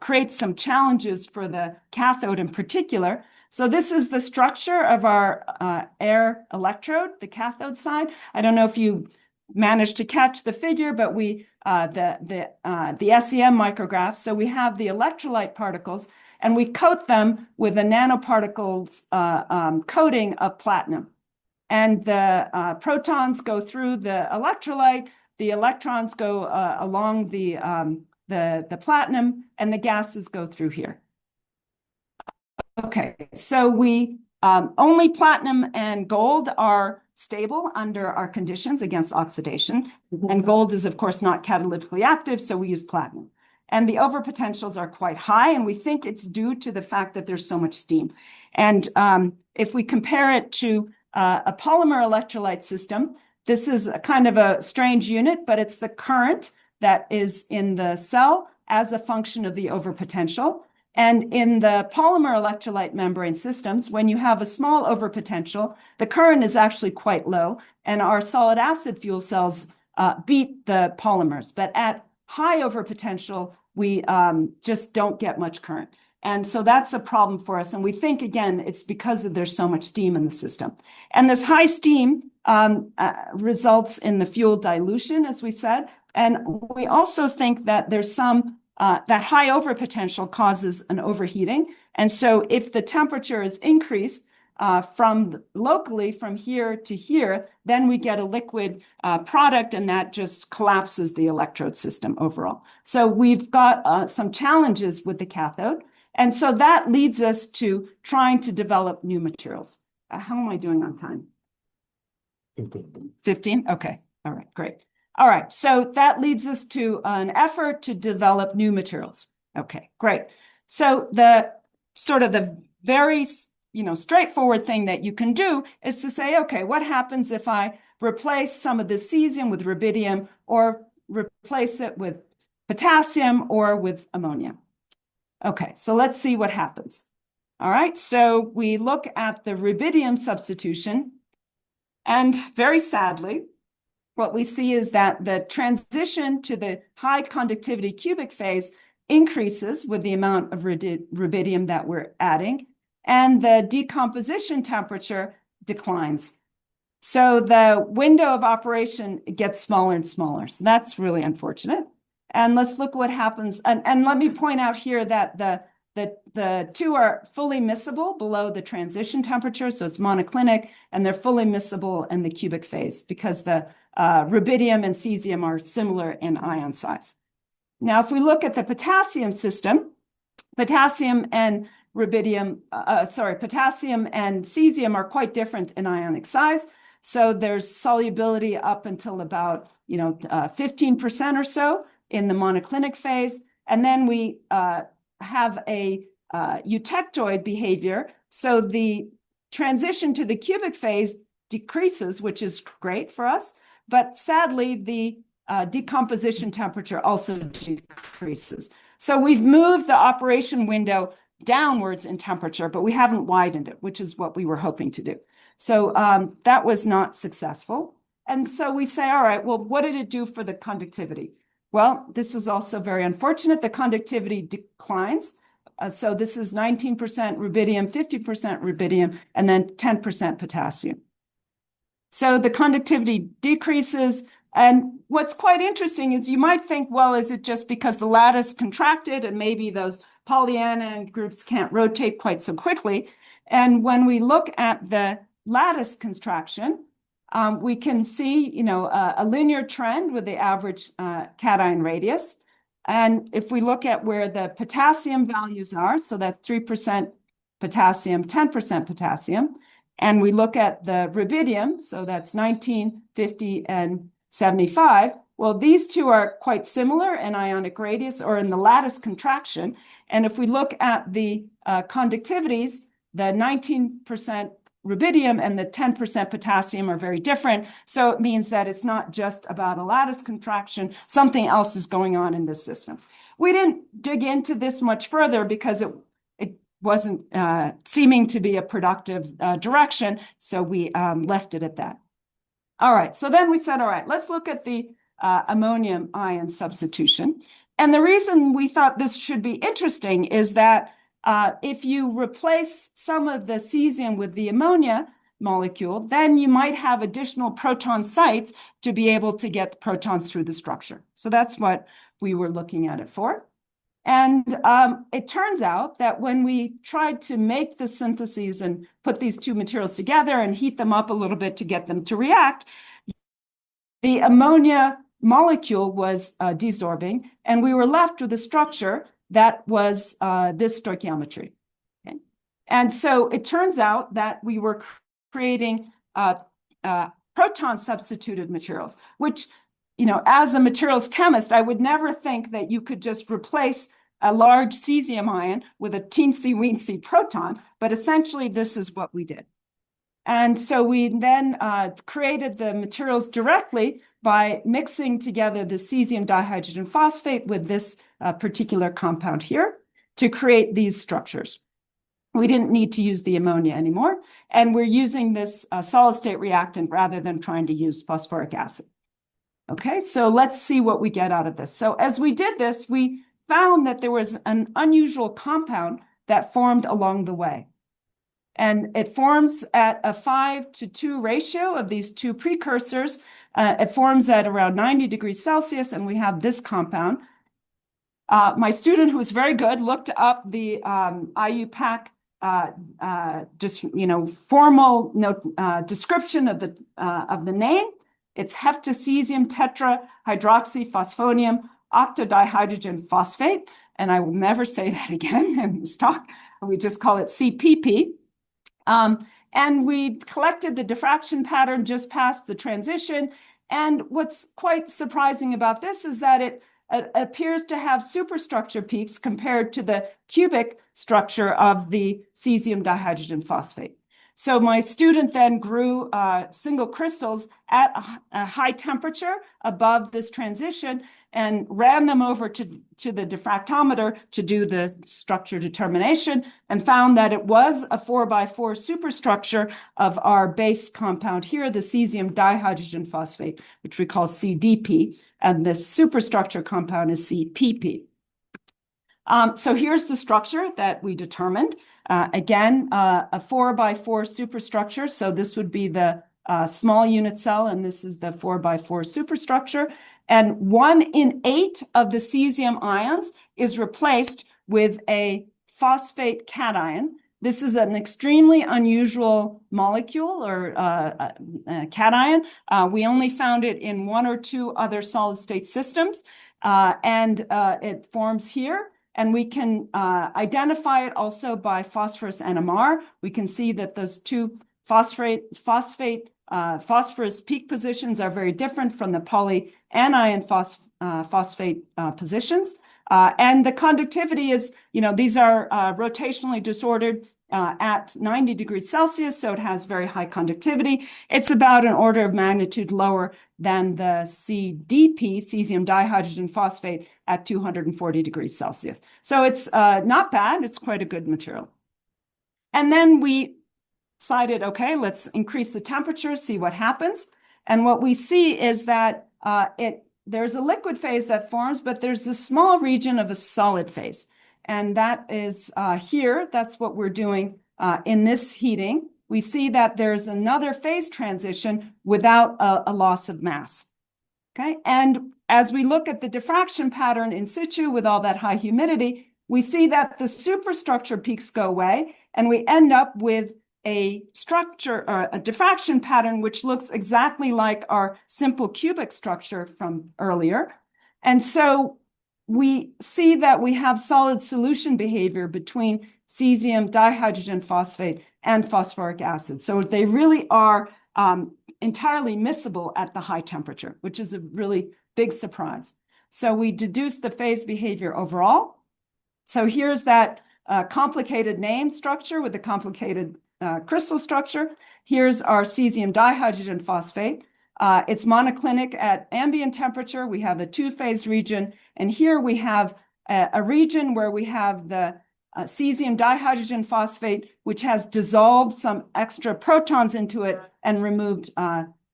creates some challenges for the cathode in particular. So this is the structure of our air electrode, the cathode side. I don't know if you managed to catch the figure, but the SEM micrograph. So we have the electrolyte particles, and we coat them with a nanoparticles coating of platinum. And the protons go through the electrolyte. The electrons go along the platinum, and the gases go through here. Okay, so we only platinum and gold are stable under our conditions against oxidation. And gold is, of course, not catalytically active, so we use platinum. And the overpotentials are quite high, and we think it's due to the fact that there's so much steam. And if we compare it to a polymer electrolyte system, this is a kind of a strange unit, but it's the current that is in the cell as a function of the overpotential. And in the polymer electrolyte membrane systems, when you have a small overpotential, the current is actually quite low, and our solid acid fuel cells beat the polymers. But at high overpotential, we just don't get much current. And so that's a problem for us. And we think, again, it's because there's so much steam in the system. And this high steam results in the fuel dilution, as we said. And we also think that there's some that high overpotential causes an overheating. And so if the temperature is increased from locally from here to here, then we get a liquid product, and that just collapses the electrode system overall. So we've got some challenges with the cathode. And so that leads us to trying to develop new materials. How am I doing on time? 15? Okay. All right, great. All right, so that leads us to an effort to develop new materials. Okay, great. So the sort of the very, straightforward thing that you can do is to say, okay, what happens if I replace some of the cesium with rubidium, or replace it with potassium or with ammonia? Okay, so let's see what happens. All right, so we look at the rubidium substitution, and very sadly, what we see is that the transition to the high conductivity cubic phase increases with the amount of rubidium that we're adding, and the decomposition temperature declines. So the window of operation gets smaller and smaller. So that's really unfortunate. And let's look what happens. And let me point out here that the two are fully miscible below the transition temperature. So it's monoclinic, and they're fully miscible in the cubic phase because the rubidium and cesium are similar in ion size. Now, if we look at the potassium system, potassium and potassium and cesium are quite different in ionic size. So there's solubility up until about 15% or so in the monoclinic phase, and then we have a eutectoid behavior. So the transition to the cubic phase decreases, which is great for us. But sadly, the decomposition temperature also decreases. So we've moved the operation window downwards in temperature, but we haven't widened it, which is what we were hoping to do. So that was not successful. And so we say, all right, well, what did it do for the conductivity? Well, this was also very unfortunate. The conductivity declines. So this is 19% rubidium, 50% rubidium, and then 10% potassium. So the conductivity decreases. And what's quite interesting is you might think, well, is it just because the lattice contracted and maybe those polyanion groups can't rotate quite so quickly? And when we look at the lattice contraction, we can see, a linear trend with the average cation radius. And if we look at where the potassium values are, so that's 3% potassium, 10% potassium, and we look at the rubidium, so that's 19, 50, and 75. Well, these two are quite similar in ionic radius or in the lattice contraction. And if we look at the conductivities, the 19% rubidium and the 10% potassium are very different. So it means that it's not just about a lattice contraction. Something else is going on in this system. We didn't dig into this much further because it wasn't seeming to be a productive direction. So we left it at that. All right. So then we said, all right, let's look at the ammonium ion substitution. And the reason we thought this should be interesting is that if you replace some of the cesium with the ammonia molecule, then you might have additional proton sites to be able to get the protons through the structure. So that's what we were looking at it for. And it turns out that when we tried to make the syntheses and put these two materials together and heat them up a little bit to get them to react, the ammonia molecule was desorbing, and we were left with a structure that was this stoichiometry. Okay? And so it turns out that we were creating proton substituted materials, which, as a materials chemist, I would never think that you could just replace a large cesium ion with a teensy-weensy proton, but essentially this is what we did. And so we then created the materials directly by mixing together the cesium dihydrogen phosphate with this particular compound here to create these structures. We didn't need to use the ammonia anymore, and we're using this solid state reactant rather than trying to use phosphoric acid. Okay, so let's see what we get out of this. So as we did this, we found that there was an unusual compound that formed along the way. And it forms at a 5:2 ratio of these two precursors. It forms at around 90 degrees Celsius, and we have this compound. My student, who was very good, looked up the IUPAC formal description of the name. It's heptacesium tetrahydroxyphosphonium octadihydrogen phosphate, and I will never say that again in this talk. We just call it CPP. And we collected the diffraction pattern just past the transition. And what's quite surprising about this is that it appears to have superstructure peaks compared to the cubic structure of the cesium dihydrogen phosphate. So my student then grew single crystals at a high temperature above this transition and ran them over to the diffractometer to do the structure determination, and found that it was a 4x4 superstructure of our base compound here, the cesium dihydrogen phosphate, which we call CDP, and this superstructure compound is CPP. So here's the structure that we determined. Again, a 4x4 superstructure. So this would be the small unit cell, and this is the 4x4 superstructure. And 1 in 8 of the cesium ions is replaced with a phosphate cation. This is an extremely unusual molecule or cation. We only found it in 1 or 2 other solid state systems, and it forms here. And we can identify it also by phosphorus NMR. We can see that those two phosphorus peak positions are very different from the polyanion phosphate positions. And the conductivity is, these are rotationally disordered at 90 degrees Celsius, so it has very high conductivity. It's about an order of magnitude lower than the CDP, cesium dihydrogen phosphate, at 240 degrees Celsius. So it's not bad. It's quite a good material. And then we decided, okay, let's increase the temperature, see what happens. And what we see is that there's a liquid phase that forms, but there's a small region of a solid phase. And that is here. That's what we're doing in this heating. We see that there's another phase transition without a loss of mass. Okay. And as we look at the diffraction pattern in situ with all that high humidity, we see that the superstructure peaks go away, and we end up with a structure or a diffraction pattern which looks exactly like our simple cubic structure from earlier. And so we see that we have solid solution behavior between cesium dihydrogen phosphate and phosphoric acid. So they really are entirely miscible at the high temperature, which is a really big surprise. So we deduce the phase behavior overall. So here's that complicated name structure with the complicated crystal structure. Here's our cesium dihydrogen phosphate. It's monoclinic at ambient temperature. We have a 2-phase region. And here we have a region where we have the cesium dihydrogen phosphate, which has dissolved some extra protons into it and removed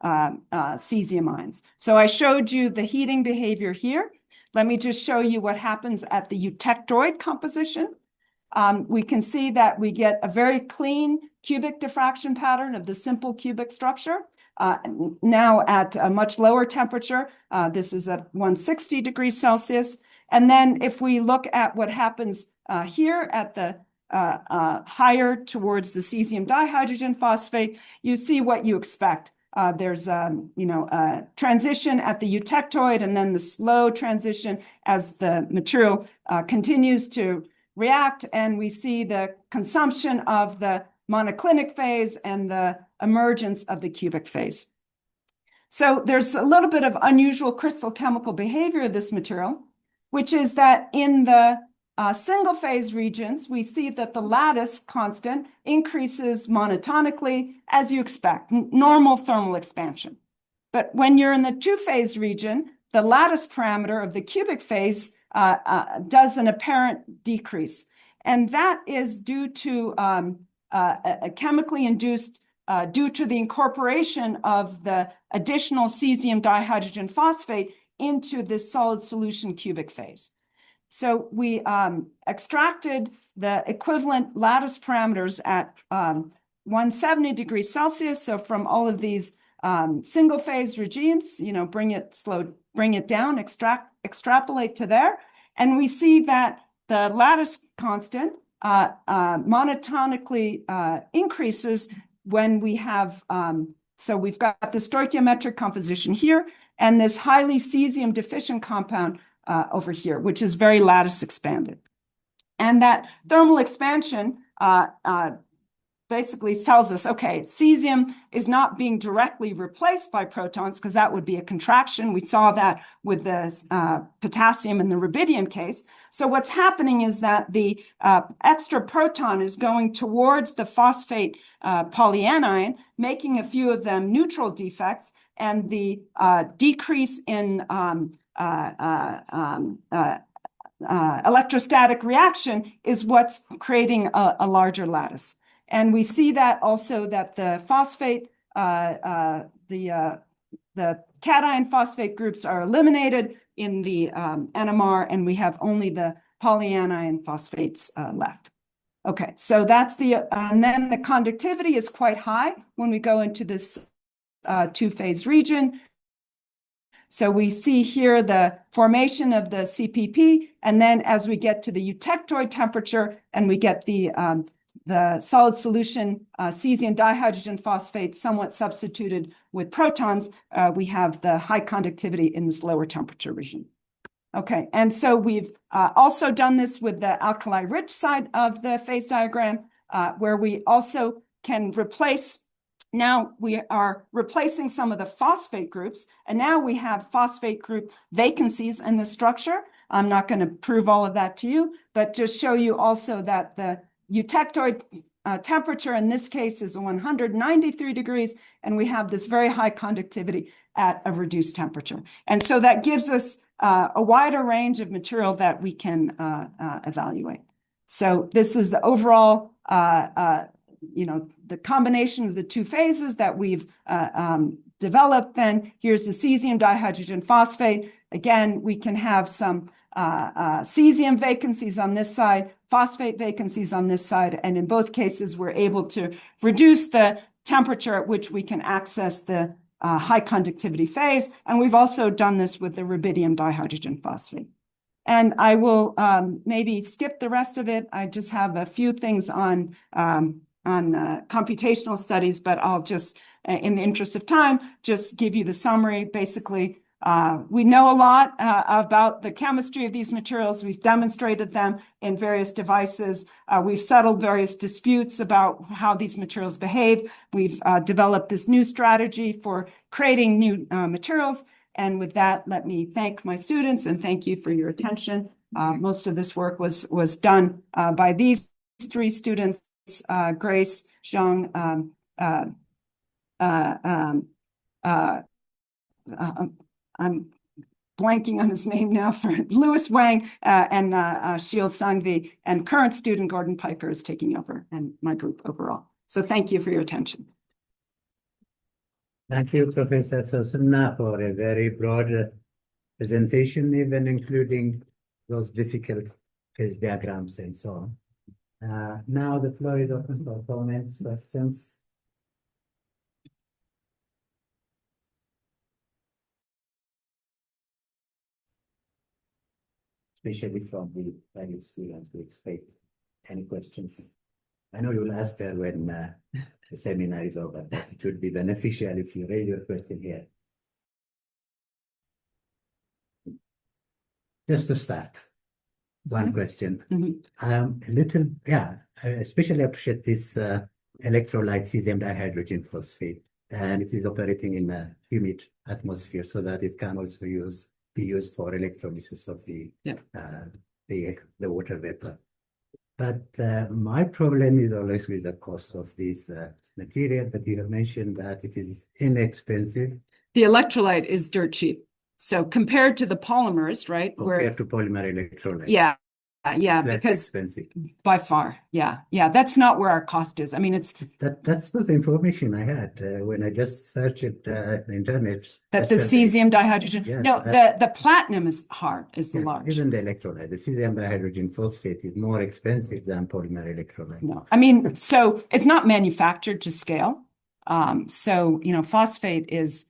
cesium ions. So I showed you the heating behavior here. Let me just show you what happens at the eutectoid composition. We can see that we get a very clean cubic diffraction pattern of the simple cubic structure. Now at a much lower temperature, this is at 160 degrees Celsius. And then if we look at what happens here at the higher towards the cesium dihydrogen phosphate, you see what you expect. There's a transition at the eutectoid, and then the slow transition as the material continues to react, and we see the consumption of the monoclinic phase and the emergence of the cubic phase. So there's a little bit of unusual crystal chemical behavior of this material, which is that in the single phase regions, we see that the lattice constant increases monotonically, as you expect, normal thermal expansion. But when you're in the two-phase region, the lattice parameter of the cubic phase does an apparent decrease. And that is due to chemically induced due to the incorporation of the additional cesium dihydrogen phosphate into this solid solution cubic phase. So we extracted the equivalent lattice parameters at 170 degrees Celsius. So from all of these single phase regimes, bring it down, extrapolate to there. And we see that the lattice constant monotonically increases when we have, so we've got the stoichiometric composition here and this highly cesium deficient compound over here, which is very lattice expanded. And that thermal expansion basically tells us, okay, cesium is not being directly replaced by protons because that would be a contraction. We saw that with the potassium in the rubidium case. So what's happening is that the extra proton is going towards the phosphate polyanion, making a few of them neutral defects, and the decrease in electrostatic reaction is what's creating a larger lattice. And we see that also that the phosphate, the cation phosphate groups are eliminated in the NMR, and we have only the polyanion phosphates left. Okay, so that's and then the conductivity is quite high when we go into this two-phase region. So we see here the formation of the CPP, and then as we get to the eutectoid temperature and we get the solid solution cesium dihydrogen phosphate somewhat substituted with protons, we have the high conductivity in this lower temperature regime. Okay, and so we've also done this with the alkali-rich side of the phase diagram, where we also can replace. Now we are replacing some of the phosphate groups, and now we have phosphate group vacancies in the structure. I'm not going to prove all of that to you, but just show you also that the eutectoid temperature in this case is 193 degrees, and we have this very high conductivity at a reduced temperature. And so that gives us a wider range of material that we can evaluate. So this is the overall the combination of the two phases that we've developed. Then here's the cesium dihydrogen phosphate. Again, we can have some cesium vacancies on this side, phosphate vacancies on this side, and in both cases, we're able to reduce the temperature at which we can access the high conductivity phase. And we've also done this with the rubidium dihydrogen phosphate. And I will maybe skip the rest of it. I just have a few things on computational studies, but I'll just, in the interest of time, just give you the summary. Basically, we know a lot about the chemistry of these materials. We've demonstrated them in various devices. We've settled various disputes about how these materials behave. We've developed this new strategy for creating new materials. And with that, let me thank my students and thank you for your attention. Most of this work was done by these three students, Grace, Zhang, I'm blanking on his name now, for Louis Wang and Shil Sangvi, and current student Gordon Piker is taking over and my group overall. So thank you for your attention. Thank you, Professor Sossina, for a very broad presentation, even including those difficult phase diagrams and so on. Now the floor is open for comments, questions. Especially from the graduate students, we expect any questions. I know you'll ask her when the seminar is over, but it would be beneficial if you raise your question here. Just to start, one question. I especially appreciate this electrolyte cesium dihydrogen phosphate, and it is operating in a humid atmosphere so that it can also be used for electrolysis of the water vapor. But my problem is always with the cost of this material, but you have mentioned that it is inexpensive. The electrolyte is dirt cheap. So compared to the polymers, right? Compared to polymer electrolytes. Yeah. Yeah, it's because expensive. By far. Yeah. That's not where our cost is. I mean, that's not the information I had when I just searched the internet. That the cesium dihydrogen. Yes, no, the platinum is large. Even the electrolyte, the cesium dihydrogen phosphate is more expensive than polymer electrolyte. No, I mean, so it's not manufactured to scale. So phosphate is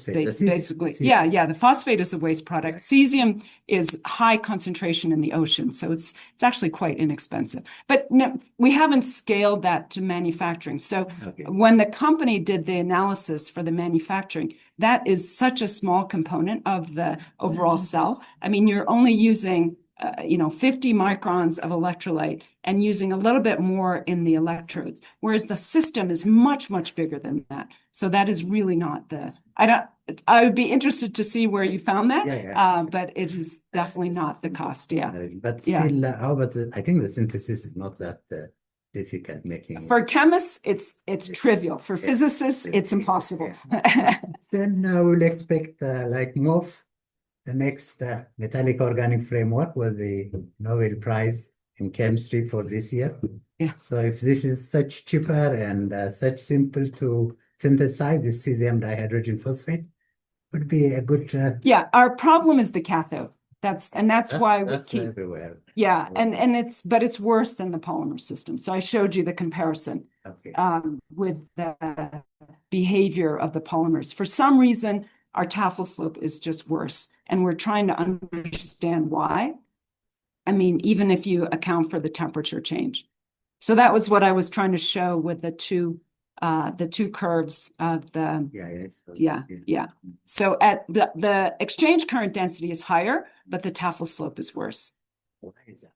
basically, the phosphate is a waste product. Cesium is high concentration in the ocean, so it's actually quite inexpensive. But no, we haven't scaled that to manufacturing. So when the company did the analysis for the manufacturing, that is such a small component of the overall cell. I mean, you're only using 50 microns of electrolyte and using a little bit more in the electrodes, whereas the system is much, much bigger than that. So that is really not I would be interested to see where you found that, but it is definitely not the cost. But still, I think the synthesis is not that difficult making. For chemists, it's trivial. For physicists, it's impossible. Then we'll expect like MOF. The next metallic organic framework was the Nobel Prize in chemistry for this year. Yeah. So if this is such cheaper and such simple to synthesize, the cesium dihydrogen phosphate would be a good. Our problem is the cathode. That's why we keep everywhere. Yeah, but it's worse than the polymer system. So I showed you the comparison with the behavior of the polymers. For some reason, our Tafel slope is just worse, and we're trying to understand why. I mean, even if you account for the temperature change. So that was what I was trying to show with the two curves of the So at the exchange current density is higher, but the Tafel slope is worse. Why is that?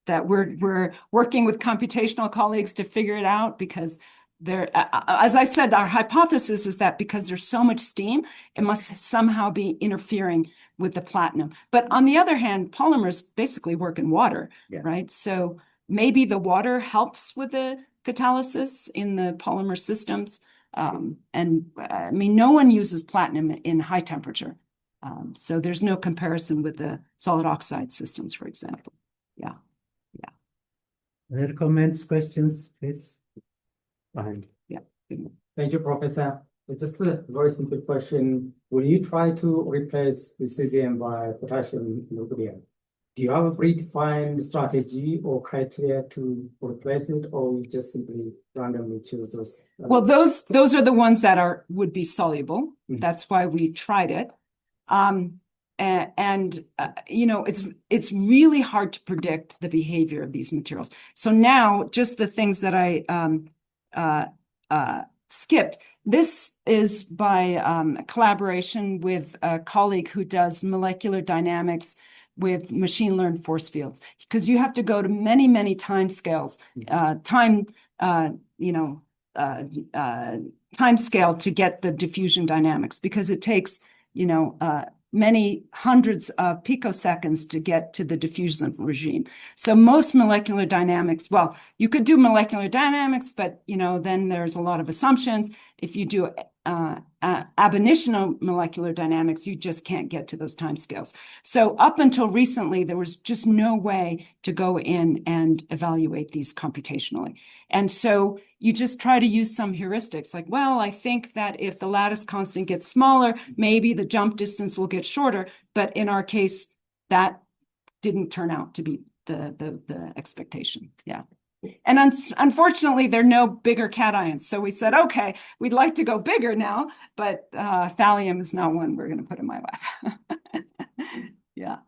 That we're working with computational colleagues to figure it out, because as I said, our hypothesis is that because there's so much steam, it must somehow be interfering with the platinum. But on the other hand, polymers basically work in water, right? So maybe the water helps with the catalysis in the polymer systems. And I mean, no one uses platinum in high temperature. So there's no comparison with the solid oxide systems, for example. Other comments, questions, please? Fine. Yeah. Thank you, Professor. Just a very simple question. Will you try to replace the cesium by potassium nuclear? Do you have a predefined strategy or criteria to replace it, or you just simply randomly choose those? Well, those are the ones that would be soluble. That's why we tried it. It's really hard to predict the behavior of these materials. So now, just the things that I skipped. This is by a collaboration with a colleague who does molecular dynamics with machine learned force fields, because you have to go to many, many time scales, time scale to get the diffusion dynamics, because it takes, many hundreds of picoseconds to get to the diffusion regime. So most molecular dynamics, well, you could do molecular dynamics, but, then there's a lot of assumptions. If you do ab initio molecular dynamics, you just can't get to those timescales. So up until recently, there was just no way to go in and evaluate these computationally. And so you just try to use some heuristics, like, well, I think that if the lattice constant gets smaller, maybe the jump distance will get shorter. But in our case, that didn't turn out to be the expectation. Yeah. And unfortunately, there are no bigger cations. So we said, okay, we'd like to go bigger now, but thallium is not one we're going to put in my lab. Yeah.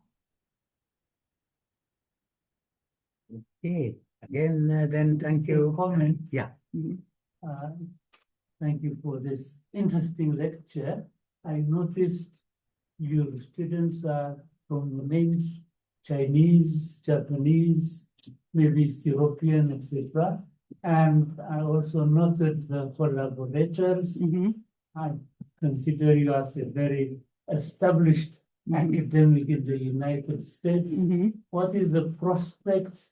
Okay. Again, then thank you. Comment. Yeah. Thank you for this interesting lecture. I noticed your students are from the names Chinese, Japanese, maybe Ethiopian, etc. And I also noted the collaborators. Mhm. I consider you as a very established academic in the United States. Mhm. What is the prospect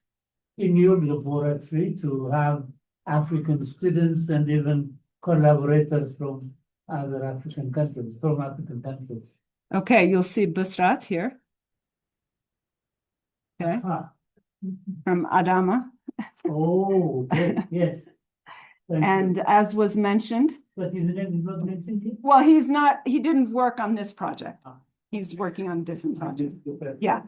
in your laboratory to have African students and even collaborators from other African countries, from African countries? Okay, you'll see Busrat here. Okay, Ah, from Adama. oh, okay, yes. Thank you. And as was mentioned, But his name is not mentioned here? well, he didn't work on this project. He's working on a different project. Yeah.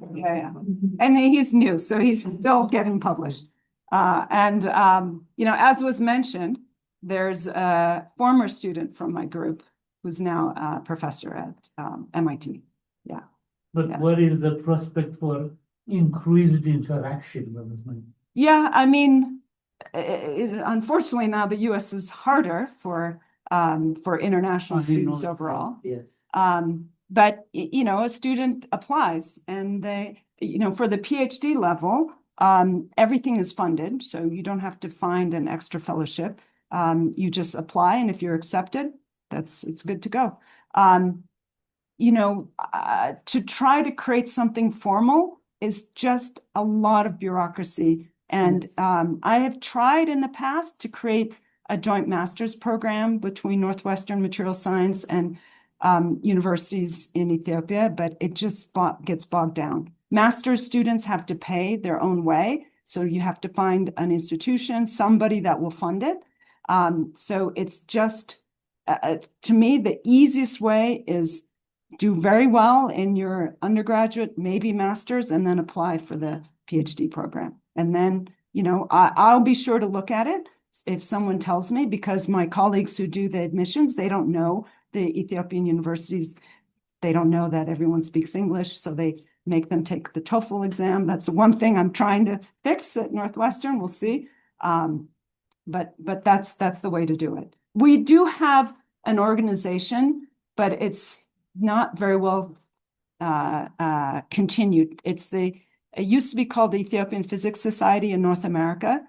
And he's new, so he's still getting published. As was mentioned, there's a former student from my group who's now a professor at MIT. Yeah. But Yeah. what is the prospect for increased interaction with this man? Yeah, I mean, unfortunately now the US is harder for international students overall. Yes. But a student applies and they, for the PhD level, everything is funded. So you don't have to find an extra fellowship. You just apply, and if you're accepted, it's good to go. To try to create something formal is just a lot of bureaucracy. And Yes. I have tried in the past to create a joint master's program between Northwestern Material Science and universities in Ethiopia, but it just gets bogged down. Master's students have to pay their own way. So you have to find an institution, somebody that will fund it. So it's just, to me, the easiest way is do very well in your undergraduate, maybe master's, and then apply for the PhD program. And then, I'll be sure to look at it if someone tells me, because my colleagues who do the admissions, they don't know the Ethiopian universities. They don't know that everyone speaks English, so they make them take the TOEFL exam. That's one thing I'm trying to fix at Northwestern. We'll see. But that's the way to do it. We do have an organization, but it's not very well continued. It used to be called the Ethiopian Physics Society in North America,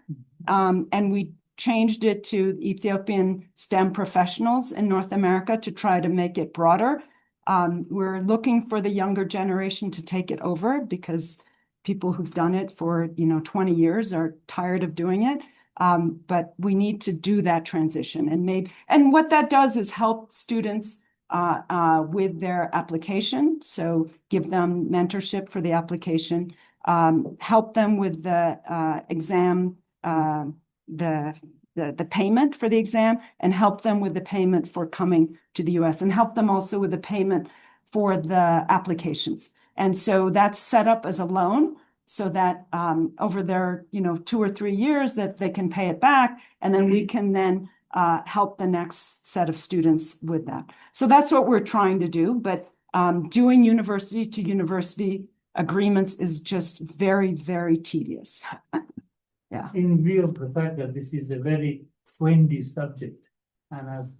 and we changed it to Ethiopian STEM Professionals in North America to try to make it broader. We're looking for the younger generation to take it over because people who've done it for 20 years are tired of doing it. But we need to do that transition, and what that does is help students with their application. So give them mentorship for the application, help them with the exam, the payment for the exam, and help them with the payment for coming to the US, and help them also with the payment for the applications. And so that's set up as a loan so that over their 2 or 3 years that they can pay it back, and then we can then help the next set of students with that. So that's what we're trying to do. But doing university to university agreements is just very, very tedious. Yeah. In view of the fact that this is a very trendy subject and has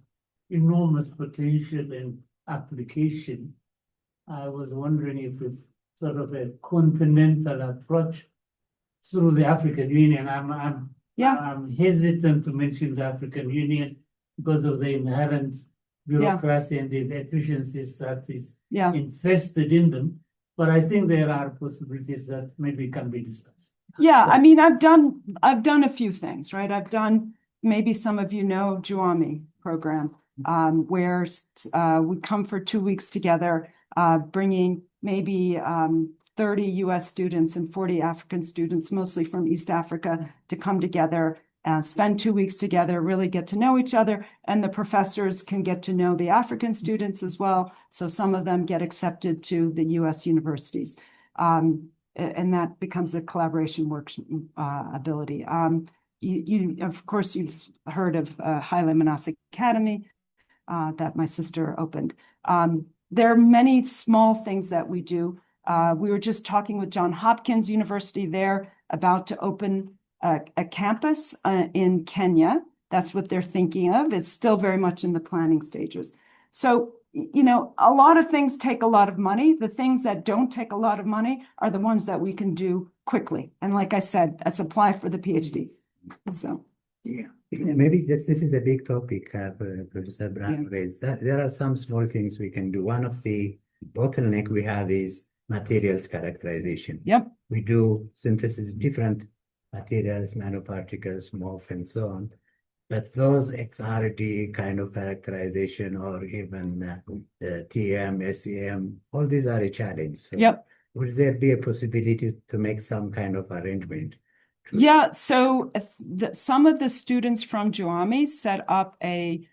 enormous potential in application, I was wondering if it's sort of a continental approach through the African Union. I'm hesitant to mention the African Union because of the inherent bureaucracy and the inefficiencies that is infested in them. But I think there are possibilities that maybe can be discussed. Yeah, I mean, I've done a few things, right? I've done, maybe some of you know, JUAMI program, where we come for 2 weeks together, bringing maybe 30 US students and 40 African students, mostly from East Africa, to come together and spend 2 weeks together, really get to know each other. And the professors can get to know the African students as well. So some of them get accepted to the US universities. And that becomes a collaboration work ability. Of course, you've heard of Haile Manase Academy that my sister opened. There are many small things that we do. We were just talking with Johns Hopkins University. They're about to open a campus in Kenya. That's what they're thinking of. It's still very much in the planning stages. So, a lot of things take a lot of money. The things that don't take a lot of money are the ones that we can do quickly. And like I said, let's apply for the PhD. So, Yeah, maybe this is a big topic, Professor Brown raised. That there are some small things we can do. One of the bottleneck we have is materials characterization. Yep. We do synthesis of different materials, nanoparticles, MOF, and so on. But those XRD kind of characterization or even the TM, SEM, all these are a challenge. So Yep. would there be a possibility to make some kind of arrangement? Yeah, so some of the students from Juami set up a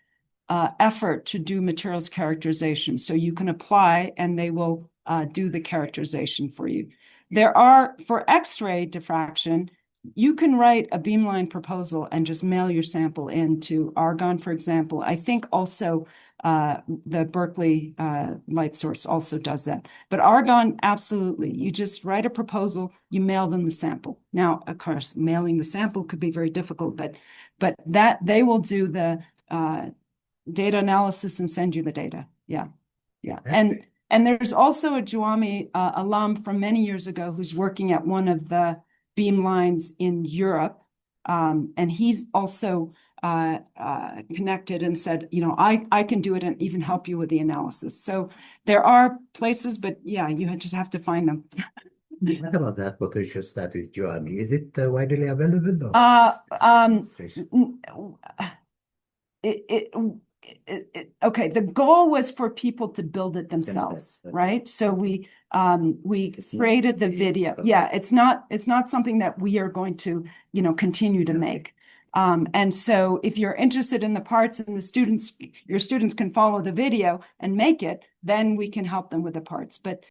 effort to do materials characterization. So you can apply and they will do the characterization for you. There are, for X-ray diffraction, you can write a beamline proposal and just mail your sample into Argonne, for example. I think also the Berkeley light source also does that. But Argonne, absolutely. You just write a proposal, you mail them the sample. Now, of course, mailing the sample could be very difficult, but that they will do the data analysis and send you the data. Yeah. Yeah. And there's also a Juami alum from many years ago who's working at one of the beam lines in Europe. And he's also connected and said, you know, I can do it and even help you with the analysis. So there are places, but yeah, you just have to find them. What about that potential study with Juami? Is it widely available? Okay, the goal was for people to build it themselves, right? So we created the video. Yeah, it's not something that we are going to, you know, continue to make. And so if you're interested in the parts and your students can follow the video and make it, then we can help them with the parts. But